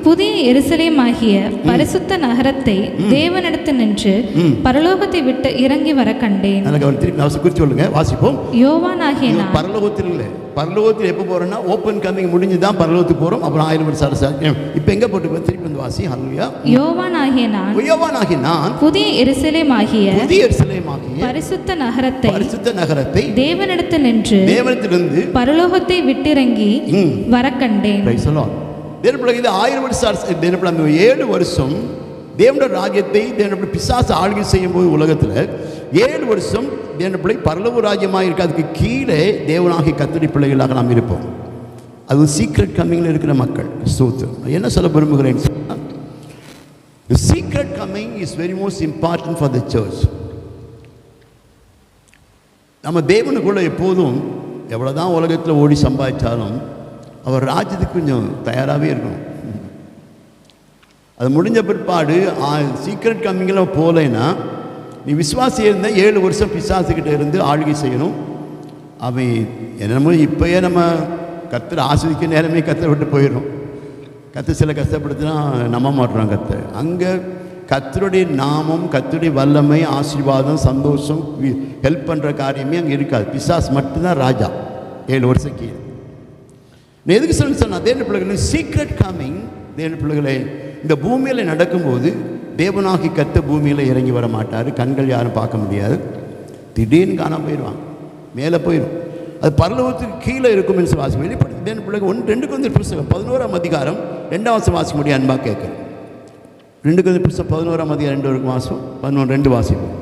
[SPEAKER 2] புதிய எருசலேம் ஆகிய பரிசுத்த நகரத்தை தேவனிடத்தில் நின்று பரலோகத்தை விட்டு இறங்கி வர கண்டேன்.
[SPEAKER 1] குறித்து சொல்லுங்க. வாசிப்போம்.
[SPEAKER 2] யோவானாகிய நான்
[SPEAKER 1] பரலோகத்தில் இல்லை, பரலோகத்தில் எப்போ போறோம்னா ஓப்பன் கமிங் முடிஞ்சு தான் பரலோகத்துக்கு போறோம். அப்புறம் 1000 வருஷம் அரசாட்சி. இப்போ எங்க போட்டு திருப்பி வந்து வாசி. ஹல்லேலூயா.
[SPEAKER 2] யோவானாகிய நான் புதிய எருசலேம் ஆகிய பரிசுத்த நகரத்தை தேவனிடத்தில் நின்று பரலோகத்தை விட்டிறங்கி வர கண்டேன்.
[SPEAKER 1] 1000 வருஷம் 7 வருஷம் தேவனுடைய ராஜ்யத்தை தேவனுடைய பிசாசு ஆளுகை செய்யும் போது உலகத்தில் 7 வருஷம் தேவனுடைய பிள்ளை பரலோக ராஜ்யமாக இருக்கு. அதுக்கு கீழே தேவனாகிய கர்த்தருடைய பிள்ளைகளாக நாம் இருப்போம். அது சீக்ரெட் கம்மிங்கில் இருக்கிற மக்கள். என்ன சொல்ல விரும்புகிறேன்? The secret coming is very most important for the church. நம்ம தேவனுக்குள்ள எப்போதும் எவ்வளோதான் உலகத்தில் ஓடி சம்பாதிச்சாலும் அவர் ராஜ்யத்துக்கு கொஞ்சம் தயாராகவே இருக்கணும். அது முடிஞ்ச பிற்பாடு சீக்ரெட் கம்மிங்கில் போகலைன்னா நீ விசுவாசி இருந்தால் 7 வருஷம் பிசாசுக்கிட்ட இருந்து ஆளுகை செய்யணும். அவன் என்னமோ இப்போயே நம்ம கர்த்தர் ஆஸ்வதிக்க நேரமே கர்த்தரை விட்டு போயிடும். கர்த்தர் சில கஷ்டப்படுத்தினா நம்ப மாட்டுறான் கர்த்தர். அங்கே கர்த்தருடைய நாமம், கர்த்தருடைய வல்லமை, ஆசீர்வாதம், சந்தோஷம், ஹெல்ப் பண்ணுற காரியமே அங்கே இருக்காது. பிசாஸ் மட்டும்தான் ராஜா 7 வருஷம் கீழே. நான் எதுக்கு சொன்னால் தேவ பிள்ளைகளை சீக்ரெட் கம்மிங், தேவ பிள்ளைகளை இந்த பூமியில் நடக்கும்போது தேவனாகி கத்த பூமியில் இறங்கி வர மாட்டார். கண்கள் யாரும் பார்க்க முடியாது. திடீர்னு காணாமல் போயிடுவாங்க, மேலே போயிடும். அது பரலோகத்துக்கு கீழே இருக்கும் என்று வாசிக்கும். வெளிப்படுத்தி தேவ பிள்ளைகள் 1 கொரிந்தியர் புத்தகம் 11ஆம் அதிகாரம் 2 வாசிக்க முடியும். அன்பாக கேட்குறேன். 2 கொரிந்தியர் புத்தகம் 11ஆம் அதிகாரம் 2 வாசம் 11 வாசிப்போம்.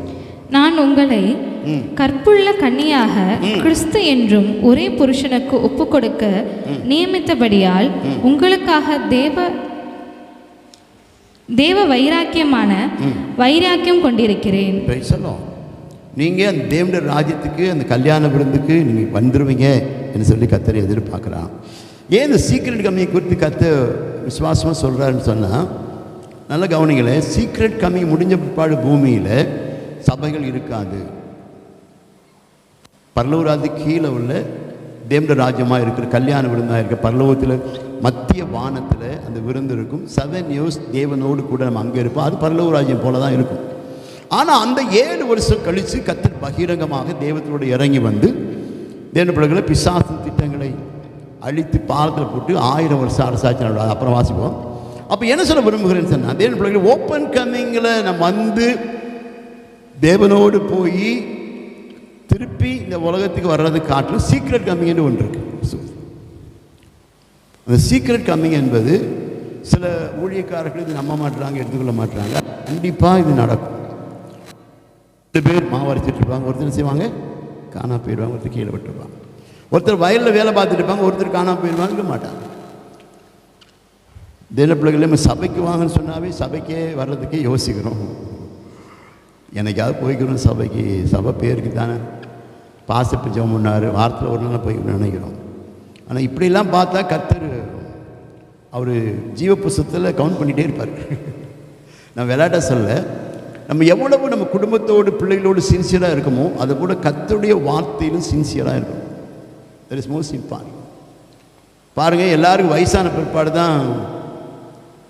[SPEAKER 2] நான் உங்களை கற்புள்ள கன்னியாக கிறிஸ்து என்றும் ஒரே புருஷனுக்கு ஒப்பு கொடுக்க நியமித்தபடியால் உங்களுக்காக தேவ வைராக்கியம் கொண்டிருக்கிறேன்.
[SPEAKER 1] நீங்கள் அந்த தேவனுடைய ராஜ்யத்துக்கு, அந்த கல்யாண விருந்துக்கு நீங்கள் வந்துடுவீங்க என்று சொல்லி கர்த்தரை எதிர்பார்க்குறான். ஏன் இந்த சீக்ரெட் கம்மியை குறித்து கர்த்தர் விசுவாசமாக சொல்கிறாருன்னு சொன்னால், நல்ல கவனிங்களே, சீக்ரெட் கம்மி முடிஞ்ச பிற்பாடு பூமியில் சபைகள் இருக்காது. பரலோக ராஜ்யத்துக்கு கீழே உள்ள தேவனுடைய ராஜ்யமாக இருக்கிற கல்யாண விருந்தாக இருக்கிற பரலோகத்தில் மத்திய வானத்தில் அந்த விருந்து இருக்கும். 7 years தேவனோடு கூட நம்ம அங்கே இருப்போம். அது பரலோக ராஜ்யம் போல தான் இருக்கும். ஆனால் அந்த 7 வருஷம் கழித்து கர்த்தர் பகிரங்கமாக தேவத்தோடு இறங்கி வந்து தேவ பிள்ளைகளை பிசாசின் திட்டங்களை அழித்து பாலத்தில் போட்டு 1000 வருஷம் அரசாட்சி நடவாது. அப்புறம் வாசிப்போம். அப்போ என்ன சொல்ல விரும்புகிறேன்னு சொன்னால், தேவ பிள்ளைகளை ஓப்பன் கம்மிங்கில் நம்ம வந்து தேவனோடு போய் திருப்பி இந்த உலகத்துக்கு வர்றது காட்டிலும் சீக்ரெட் கம்மிங்னு ஒன்று இருக்கு. அந்த சீக்ரெட் கம்மிங் என்பது சில ஊழியக்காரர்கள் இது நம்ப மாட்டுறாங்க, எடுத்துக்கொள்ள மாட்டுறாங்க. கண்டிப்பாக இது நடக்கும். 2 பேர் மாவரைச்சிட்டு இருப்பாங்க, ஒருத்தர் செய்வாங்க காணா போயிடுவாங்க, ஒருத்தர் கீழே விட்டுருப்பாங்க. ஒருத்தர் வயலில் வேலை பார்த்துட்டு இருப்பாங்க, ஒருத்தர் காணா போயிடுவாங்க மாட்டாங்க. தேவ பிள்ளைகளே, நம்ம சபைக்கு வாங்கன்னு சொன்னாவே சபைக்கே வர்றதுக்கே யோசிக்கிறோம். எனக்காவது போய்க்கிறோம் சபைக்கு, சபை பேருக்கு தானே பாசப்பு ஜெபம் பண்ணார், வாரத்தில் ஒரு நாள் போய்க்கணும்னு நினைக்கிறோம். ஆனால் இப்படிலாம் பார்த்தா கர்த்தர் அவர் ஜீவ புஸ்தகத்தில் கவுண்ட் பண்ணிகிட்டே இருப்பார். நான் விளையாட்ட சொல்ல, நம்ம எவ்வளவு நம்ம குடும்பத்தோடு பிள்ளைகளோடு சின்சியராக இருக்கமோ அது கூட கர்த்தருடைய வார்த்தையிலும் சின்சியராக இருக்கும். That is most important. பாருங்கள், எல்லாருக்கும் வயசான பிற்பாடு தான்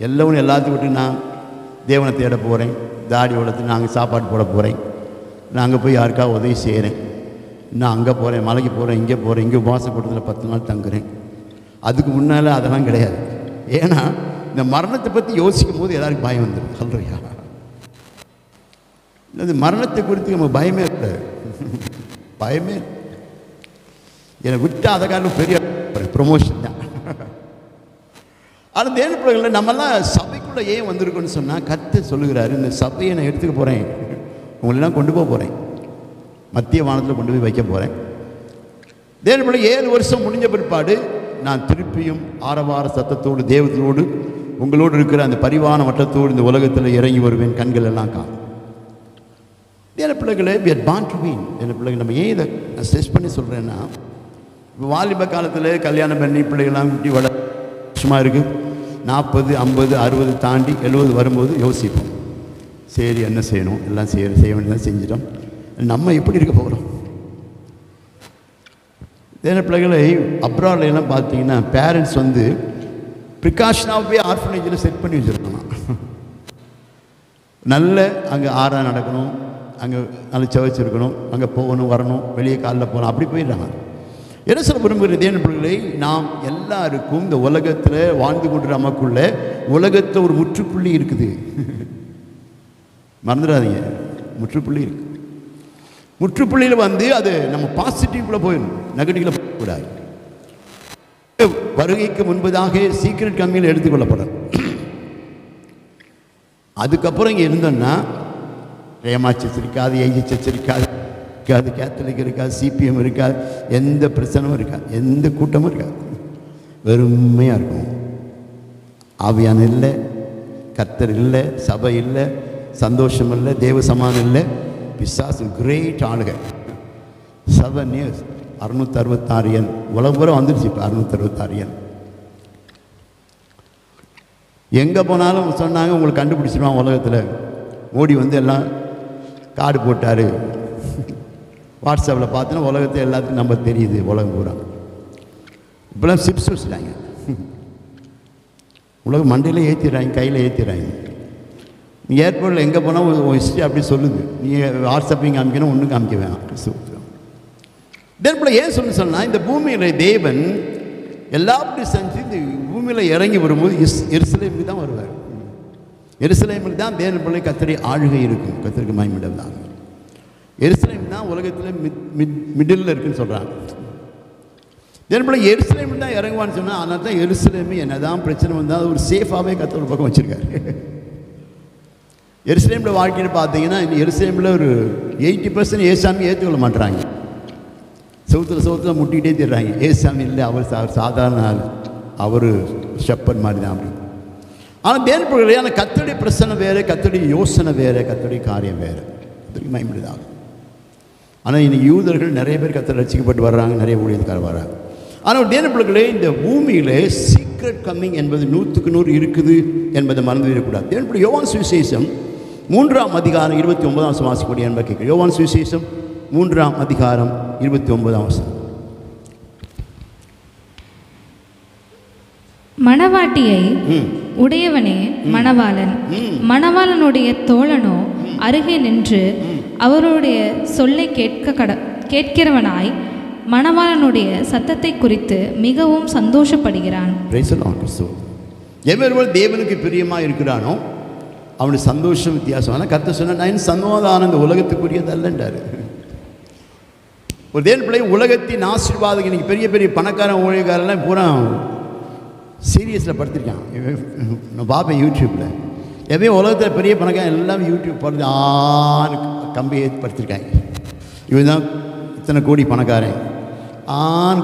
[SPEAKER 1] எல்லோரும் எல்லாத்தையும் விட்டு நான் தேவனை தேட போகிறேன், தாடி வளர்த்து நாங்கள் சாப்பாடு போட போகிறேன், நான் அங்கே போய் யாருக்காக உதவி செய்கிறேன், நான் அங்கே போகிறேன், மலைக்கு போகிறேன், இங்கே போகிறேன், இங்கே உபவாச கூட்டத்தில் 10 நாள் தங்குறேன். அதுக்கு முன்னால் அதெல்லாம் கிடையாது. ஏன்னா இந்த மரணத்தை பற்றி யோசிக்கும் போது எல்லாருக்கும் பயம் வந்துடும். சொல்கிறியா, இந்த மரணத்தை குறித்து நம்ம பயமே இல்லை, பயமே என்னை விட்டு அதை காரணம் பெரிய ப்ரொமோஷன் தான். ஆனால் தேவ பிள்ளைகளை நம்மெல்லாம் சபைக்குள்ளே ஏன் வந்திருக்கோன்னு சொன்னால், கர்த்தர் சொல்லுகிறாரு, இந்த சபையை நான் எடுத்துக்க போகிறேன், உங்களெல்லாம் கொண்டு போக போகிறேன், மத்திய வானத்தில் கொண்டு போய் வைக்க போகிறேன். தேவ பிள்ளை 7 வருஷம் முடிஞ்ச பிற்பாடு நான் திருப்பியும் ஆரவார சத்தத்தோடு தேவத்தோடு உங்களோடு இருக்கிற அந்த பரிவான வட்டத்தோடு இந்த உலகத்தில் இறங்கி வருவேன், கண்கள் எல்லாம் காணும். தேவ பிள்ளைகளை we are born to win. தேவ பிள்ளைகள் நம்ம ஏன் இதை நான் ஸ்ட்ரெஸ் பண்ணி சொல்கிறேன்னா, இப்போ வாலிப காலத்தில் கல்யாணம் பண்ணி பிள்ளைகள்லாம் குட்டி சும்மா இருக்குது, 40, 50, 60 தாண்டி 70 வரும்போது யோசிப்போம், சரி என்ன செய்யணும், எல்லாம் செய்ய வேண்டியதான் செஞ்சிட்டோம், நம்ம எப்படி இருக்க போகிறோம். தேவ பிள்ளைகளை அப்ராட்ல எல்லாம் பார்த்தீங்கன்னா பேரண்ட்ஸ் வந்து ப்ரிகாஷனாகவே ஆர்ஃபனேஜில் செட் பண்ணி வச்சுருக்காங்க. நல்ல அங்கே ஆறாக நடக்கணும், அங்கே நல்ல சர்ச் இருக்கணும், அங்கே போகணும் வரணும், வெளியே காலில் போகணும், அப்படி போயிடுறாங்க. என்ன சொல்ல விரும்புகிற தேவ பிள்ளைகளை, நாம் எல்லாருக்கும் இந்த உலகத்தில் வாழ்ந்து கொண்டு நமக்குள்ள உலகத்தில் ஒரு முற்றுப்புள்ளி இருக்குது. மறந்துடாதீங்க, முற்றுப்புள்ளி இருக்குது. முற்றுப்புள்ளியில் வந்து அது நம்ம பாசிட்டிவ்குள்ளே போயிடணும், நெகட்டிவ்ல போகக்கூடாது. வருகைக்கு முன்பதாக சீக்ரெட் கம்மியில் எடுத்துக்கொள்ளப்படும். அதுக்கப்புறம் இங்கே இருந்தோன்னா ஏமாச்சஸ் இருக்காது, ஏஜிச்சஸ் இருக்காது, கேத்தலிக் இருக்காது, சிபிஎம் இருக்காது, எந்த பிரச்சனையும் இருக்காது, எந்த கூட்டமும் இருக்காது, வெறுமையாக இருக்கும். ஆவியான இல்லை, கர்த்தர் இல்லை, சபை இல்லை, சந்தோஷம் இல்லை, தேவ சமானம் இல்லை, பிசாசு கிரேட் ஆளுகை. 7 years 666 எண் உலகம் பூரா வந்துடுச்சு. இப்போ 666 எண். எங்கே போனாலும் சொன்னாங்க உங்களை கண்டுபிடிச்சிடுவான் உலகத்தில். மோடி வந்து எல்லாம் கார்டு போட்டார், வாட்ஸ்அப்பில் பார்த்தோன்னா உலகத்தை எல்லாத்துக்கும் நம்ம தெரியுது, உலகம் பூரா. இப்போலாம் சிப்ஸ் வச்சுட்டாங்க, உலகம் மண்டையில் ஏற்றிடுறாங்க, கையில் ஏற்றிடுறாங்க. நீங்கள் ஏர்போர்ட்டில் எங்கே போனால் ஒரு ஹிஸ்ட்ரி அப்படி சொல்லுது. நீங்கள் வாட்ஸ்அப்பையும் காமிக்கணும், ஒன்றும் காமிக்க வேணாம். இதேபோல் ஏன் சொன்னால் இந்த பூமியில் தேவன் எல்லாப்படி செஞ்சு இந்த பூமியில் இறங்கி வரும்போது எருசலேமுக்கு தான் வருவார். எருசலேமுக்கு தான் தேவன் பிள்ளை கர்த்தருடைய ஆளுகை இருக்கும், கர்த்தருக்கு மகிமையிடம் தான். எருசலேம் தான் உலகத்தில் மிடில் இருக்குன்னு சொல்கிறாங்க. தேவன் பிள்ளை எருசலேம் தான் இறங்குவான்னு சொன்னால், அதனால தான் எருசலேமு என்ன தான் பிரச்சனை வந்தால் ஒரு சேஃபாகவே கர்த்தர் ஒரு பக்கம் வச்சுருக்காரு. எருசலேமில் வாழ்க்கையில் பார்த்தீங்கன்னா எருசலேமில் ஒரு 80% ஏசாமி ஏற்றுக்கொள்ள மாட்டுறாங்க. சவுத்தில் முட்டிகிட்டே திடுறாங்க. ஏசாமி இல்லை, அவர் சாதாரண ஆள், அவர் ஷப்பன் மாதிரி தான் அப்படி. ஆனால் தேவன் பிள்ளைகளே, ஆனால் கர்த்தருடைய பிரச்சனை வேறு, கர்த்தருடைய யோசனை வேறு, கர்த்தருடைய காரியம் வேறு, கர்த்தருக்கு மகிமையுள்ளதாக. ஆனால் இன்னைக்கு யூதர்கள் நிறைய பேர் கர்த்தர் ரட்சிக்கப்பட்டு வர்றாங்க, நிறைய ஊழியத்துக்காரர் வர்றாங்க. ஆனால் தேவன் பிள்ளைகளே, இந்த பூமியில் சீக்ரெட் கம்மிங் என்பது 100க்கு 100 இருக்குது என்பதை மறந்து விடக்கூடாது. தேவன் பிள்ளை யோவான் சுவிசேஷம் 3ஆம் அதிகாரம் 29ஆம் வாசிக்கக்கூடிய என்பதை கேட்குறேன். யோவான் சுவிசேஷம் 3ஆம் அதிகாரம் 29ஆம் வசனம்.
[SPEAKER 2] மணவாட்டியை உடையவனே மணவாளன், மணவாளனுடைய தோழனோ அருகே நின்று அவருடைய சொல்லை கேட்கிறவனாய் மணவாளனுடைய சத்தத்தை குறித்து மிகவும் சந்தோஷப்படுகிறான்.
[SPEAKER 1] எவர்கள் தேவனுக்கு பிரியமாக இருக்கிறானோ அவனுடைய சந்தோஷம் வித்தியாசம். ஆனால் கர்த்தர் சொன்ன, நான் சமாதானம் இந்த உலகத்துக்குரியது அல்லன்றாரு. ஒரு தேவன் பிள்ளை உலகத்தின் ஆசீர்வாதம். இன்னைக்கு பெரிய பெரிய பணக்காரன் ஊழியக்காரெல்லாம் பூரா சீரியஸில் படுத்திருக்கான். நான் பார்ப்பேன் யூடியூப்பில், எவையும் உலகத்தில் பெரிய பணக்காரன் எல்லாம் யூடியூப் படுத்து ஆன்னு கம்பியை படுத்திருக்காங்க. இவன் தான் இத்தனை கோடி பணக்காரன்,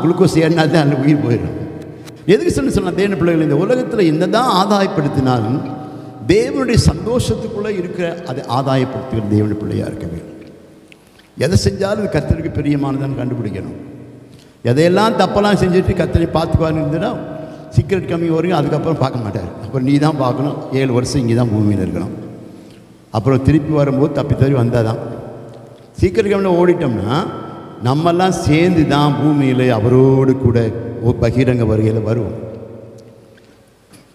[SPEAKER 1] குளுக்கோஸ் ஏறினா தான் அந்த உயிர் போயிடும். எதுக்கு சொன்ன தேவன் பிள்ளைகள், இந்த உலகத்தில் என்ன தான் ஆதாயப்படுத்தினாலும் தேவனுடைய சந்தோஷத்துக்குள்ளே இருக்கிற அதை ஆதாயப்படுத்துகிற தேவனுடைய பிள்ளையாக இருக்க வேண்டும். எதை செஞ்சாலும் இது கர்த்தருக்கு பிரியமானதான்னு கண்டுபிடிக்கணும். எதையெல்லாம் தப்பெல்லாம் செஞ்சுட்டு கர்த்தரை பார்த்துக்குவான்னு இருந்துன்னா சீக்கிரட் கம்மி வரைக்கும் அதுக்கப்புறம் பார்க்க மாட்டார். அப்புறம் நீ தான் பார்க்கணும், 7 வருஷம் இங்கே தான் பூமியில் இருக்கணும். அப்புறம் திருப்பி வரும்போது தப்பி தவறி வந்தால் தான். சீக்கிரட் கம்மியில் ஓடிட்டோம்னா நம்மெல்லாம் சேர்ந்து தான் பூமியில் அவரோடு கூட பகிரங்க வருகையில் வருவோம்.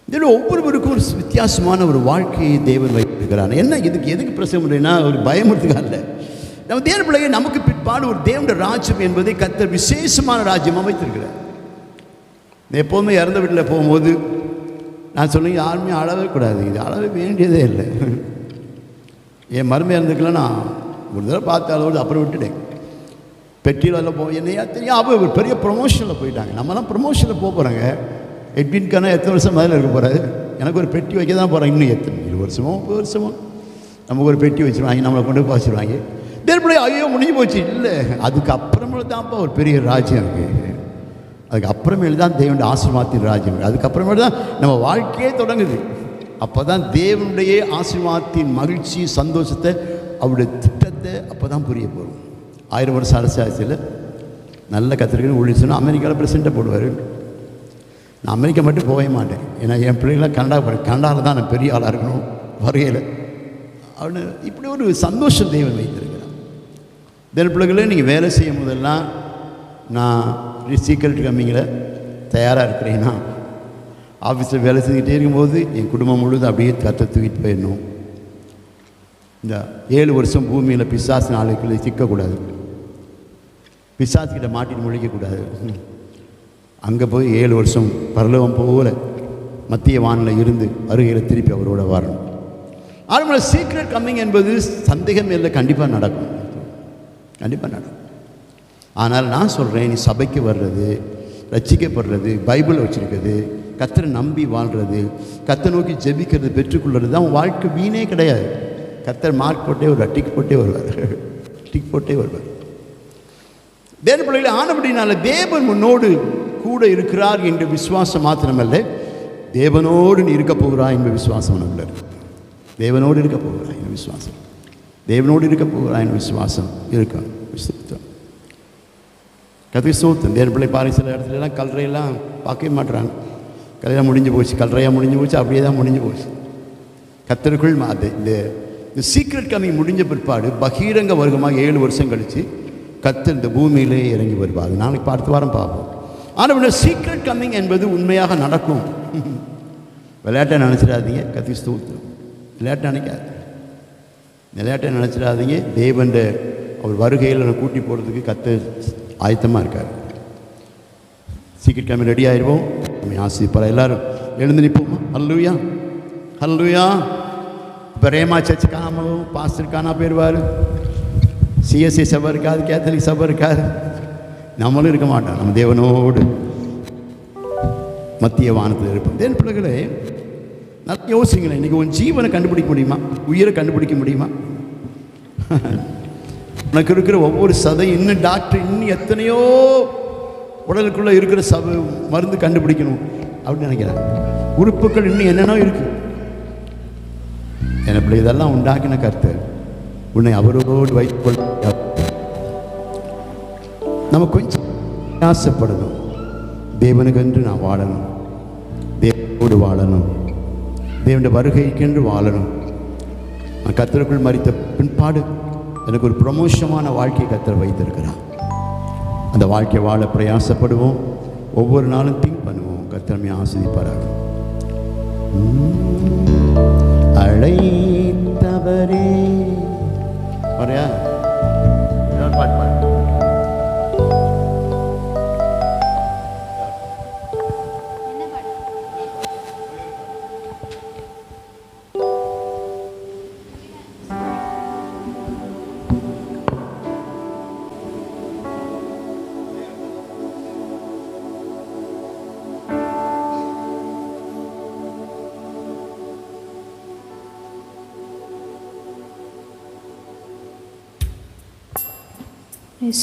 [SPEAKER 1] இதில் ஒவ்வொருவருக்கும் ஒரு வித்தியாசமான ஒரு வாழ்க்கையை தேவன் வைத்திருக்கிறார். என்ன இதுக்கு எதுக்கு பிரசவம் இல்லைன்னா ஒரு பயமுறுத்துக்காக இல்லை. நம்ம தேவன் பிள்ளையை நமக்கு பிற்பாடு ஒரு தேவனுடைய ராஜ்யம் என்பதை கர்த்தர் விசேஷமான ராஜ்யம் அமைத்திருக்கிறார். எப்போதுமே இறந்த வீட்டில் போகும்போது நான் சொல்லுங்க, யாருமே அழவே கூடாது, இது அழவே வேண்டியதே இல்லை. என் மருமை இறந்துக்கலாம், நான் ஒரு தடவை பார்த்த அளவோடு அப்புறம் விட்டுட்டேன். பெட்டியில் எல்லாம் என்னையா தெரியும், அவள் ஒரு பெரிய ப்ரொமோஷனில் போயிட்டாங்க. நம்மலாம் ப்ரொமோஷனில் போகிறாங்க. எட்வின்கான எத்தனை வருஷம் முதல்ல இருக்க போகிறாரு. எனக்கு ஒரு பெட்டி வைக்க தான் போகிறேன். இன்னும் எத்தனை 20 வருஷமோ 30 வருஷமோ நமக்கு ஒரு பெட்டி வச்சுருவாங்க, நம்மளை கொண்டு போய் வச்சுருவாங்க. தேர்ப்பிள்ளை ஐயோ முடிஞ்சு போச்சு. இல்லை, அதுக்கப்புறமேல தான்ப்பா ஒரு பெரிய ராஜ்யம் இருக்குது. அதுக்கப்புறமேல் தான் தேவனுடைய ஆசீர்வாதத்தின் ராஜ்யம். அதுக்கப்புறமேல தான் நம்ம வாழ்க்கையே தொடங்குது. அப்போ தான் தேவனுடைய ஆசீர்வாதத்தின் மகிழ்ச்சி, சந்தோஷத்தை, அவருடைய திட்டத்தை அப்போ தான் புரிய போகிறோம். 1000 வருஷம் அரசாட்சியில் நல்ல கத்திரிக்கணும் ஊழி சொன்னால் அமெரிக்காவில் பிரசிடெண்ட்டை போடுவார். நான் அமெரிக்கா மட்டும் போகவே மாட்டேன். ஏன்னா என் பிள்ளைகளாம் கனடாவில் தான் நான் பெரிய ஆளாக இருக்கணும் வரையில். அவனு இப்படி ஒரு சந்தோஷம் தேவன் வைத்திருக்கிறான். தேவ பிள்ளைகளே, நீங்கள் வேலை செய்யும் போதெல்லாம் நான் சீக்கிரட் கம்மிங்கில் தயாராக இருக்கிறேன்னா, ஆஃபீஸில் வேலை செஞ்சுக்கிட்டே இருக்கும்போது என் குடும்பம் முழுவதும் அப்படியே கத்தை தூக்கிட்டு போயிடணும். இந்த 7 வருஷம் பூமியில் பிசாசு நாளைக்குள்ளே சிக்கக்கூடாது, பிசாசுக்கிட்ட மாட்டிட்டு முழிக்கக்கூடாது. அங்கே போய் 7 வருஷம் பரலோகம் போல மத்திய வானில் இருந்து அருகையில் திருப்பி அவரோட வரணும். ஆனால் சீக்ரெட் கம்மிங் என்பது சந்தேகம் இல்லை, கண்டிப்பாக நடக்கும், கண்டிப்பாக நடக்கும். ஆனால் நான் சொல்கிறேன், நீ சபைக்கு வர்றது, ரட்சிக்கப்படுறது, பைபிளை வச்சுருக்கிறது, கர்த்தரை நம்பி வாழ்கிறது, கர்த்தரை நோக்கி ஜெபிக்கிறது, பெற்றுக்கொள்வது தான் வாழ்க்கை வீணே கிடையாது. கர்த்தர் மார்க் போட்டே வருவார், டிக் போட்டே வருவார், டிக் போட்டே வருவார். தேவ பிள்ளைகளை ஆனபடினால தேவன் முன்னோடு கூட இருக்கிறார் என்ற விசுவாசம் மாத்திரமல்ல, தேவனோடு நீ இருக்க போகிறாய் என்ற விசுவாசம் உனக்குள்ள இருக்கு. தேவனோடு இருக்க போகிறாய் என்ற விசுவாசம், தேவனோடு இருக்க போகிறாய் என்ற விசுவாசம் இருக்கும். கதை சோத்தம் தேவ பிள்ளை பாரு, சில இடத்துலலாம் கல்லறையெல்லாம் பார்க்கவே மாட்டுறாங்க. கல்யாணம் முடிஞ்சு போச்சு, கல்றையாக முடிஞ்சு போச்சு, அப்படியே தான் முடிஞ்சு போச்சு. கர்த்தருக்குள் அது இந்த சீக்ரெட் கமிங் முடிஞ்ச பிற்பாடு பகிரங்க வருகமாக 7 வருஷம் கழித்து கர்த்தர் இந்த பூமியிலே இறங்கி வருவார். அது நாளைக்கு அடுத்த வாரம் பார்ப்போம். ஆனால் சீக்ரெட் கம்மிங் என்பது உண்மையாக நடக்கும். விளையாட்டை நினச்சிடாதீங்க. கத்தி ஸ்தோத்திரம். விளையாட்டை நினைக்காது, விளையாட்டை நினச்சிடாதீங்க. தேவன் அவர் வருகையில் நான் கூட்டி போகிறதுக்கு கர்த்தர் ஆயத்தமாக இருக்கார். சீக்கிரம் கம்மி ரெடி ஆயிடுவோம். நம்ம ஆசிப்பார் எல்லாரும் எழுந்து நிற்போமா? ஹல்லேலூயா, ஹல்லேலூயா. இப்போ ரேமா சர்ச் காணாமல் பாஸ்டர் காணா போயிடுவார். சிஎஸ்சி சபை இருக்காது, கேத்தலிக் சபை இருக்காது, நம்மளும் இருக்க மாட்டோம். நம்ம தேவனோடு மத்திய வானத்தில் இருப்போம். தேவன் பிள்ளைகளே, நல்லா யோசிங்களேன். இன்றைக்கி உன் ஜீவனை கண்டுபிடிக்க முடியுமா? உயிரை கண்டுபிடிக்க முடியுமா? உனக்கு இருக்கிற ஒவ்வொரு சதை இன்னும் டாக்டர் இன்னும் எத்தனையோ உடலுக்குள்ளே இருக்கிற மருந்து கண்டுபிடிக்கணும் அப்படின்னு நினைக்கிறேன். உறுப்புகள் இன்னும் என்னென்னோ இருக்குது. என்ன இதெல்லாம் உண்டாக்கின கர்த்தர் உன்னை அவரோடு வைத்துக்கொள்ள நம்ம கொஞ்சம் ஆசைப்படணும். தேவனுக்கென்று நான் வாழணும், தேவனோடு வாழணும், தேவனுடைய வருகைக்கென்று வாழணும். நான் கர்த்தருக்குள் மரித்த பின்பாடு எனக்கு ஒரு பிரமோஷமான வாழ்க்கையை கர்த்தர் வைத்திருக்கிறான். அந்த வாழ்க்கையை வாழ பிரயாசப்படுவோம். ஒவ்வொரு நாளும் திங்க் பண்ணுவோம். கர்த்தர் ஆசீர்வதிப்பாராக. அழைத்தவரே வரையா பாட்டு பாடு.
[SPEAKER 2] Yes.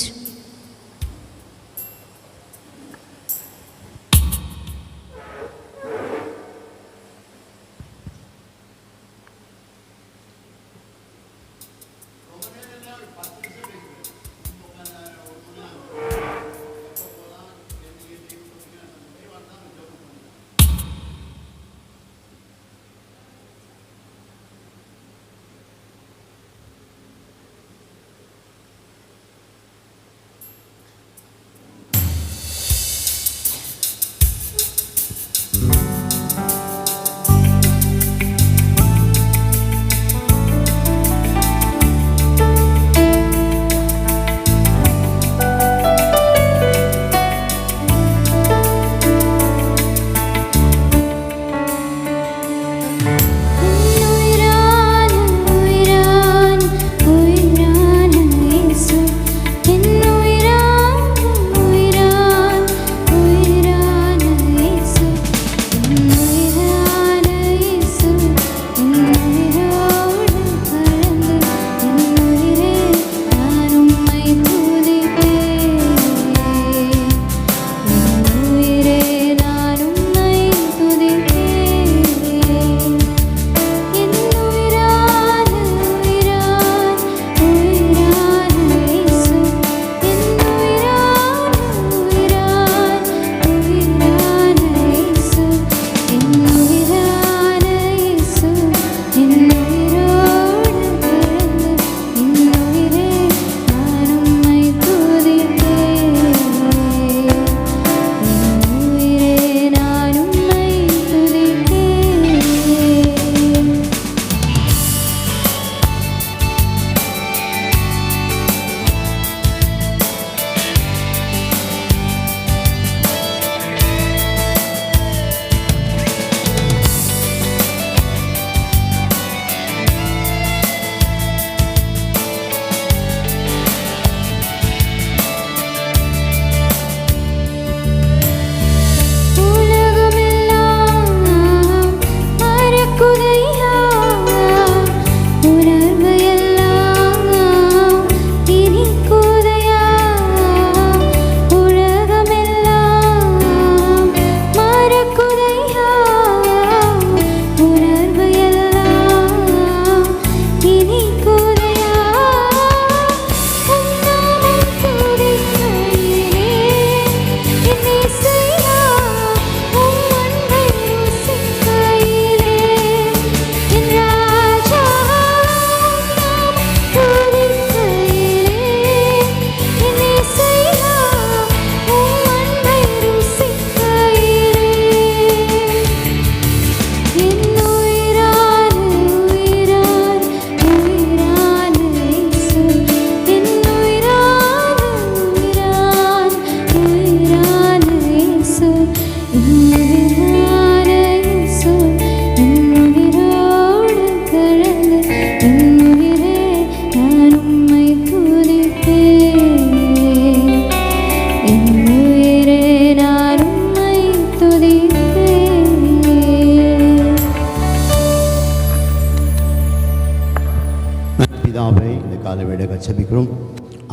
[SPEAKER 1] காலை வேலையாக ஜெபிக்கிறோம்.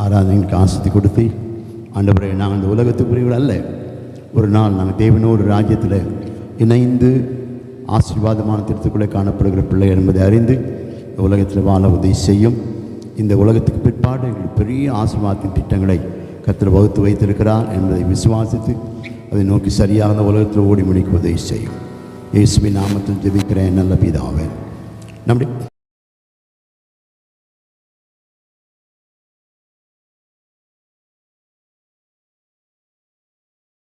[SPEAKER 1] ஆராதனைக்கு ஆசத்தை கொடுத்து ஆண்டவரே, நாங்கள் இந்த உலகத்துக்குரியவர்கள் அல்ல. ஒரு நாள் நாங்கள் தேவனோடு ராஜ்யத்தில் இணைந்து ஆசீர்வாதமான திட்டத்துக்குள்ளே காணப்படுகிற பிள்ளை என்பதை அறிந்து இந்த உலகத்தில் வாழ உதவி செய்யும். இந்த உலகத்துக்கு பிற்பாடு எங்களுக்கு பெரிய ஆசீர்வாதத்தின் திட்டங்களை கர்த்தர் வகுத்து வைத்திருக்கிறார் என்பதை விசுவாசித்து அதை நோக்கி சரியாக உலகத்தில் ஓடி முடிக்க உதவி செய்யும். இயேசுவின் நாமத்தில் ஜெபிக்கிறேன் நல்ல பிதாவே. நம்முடைய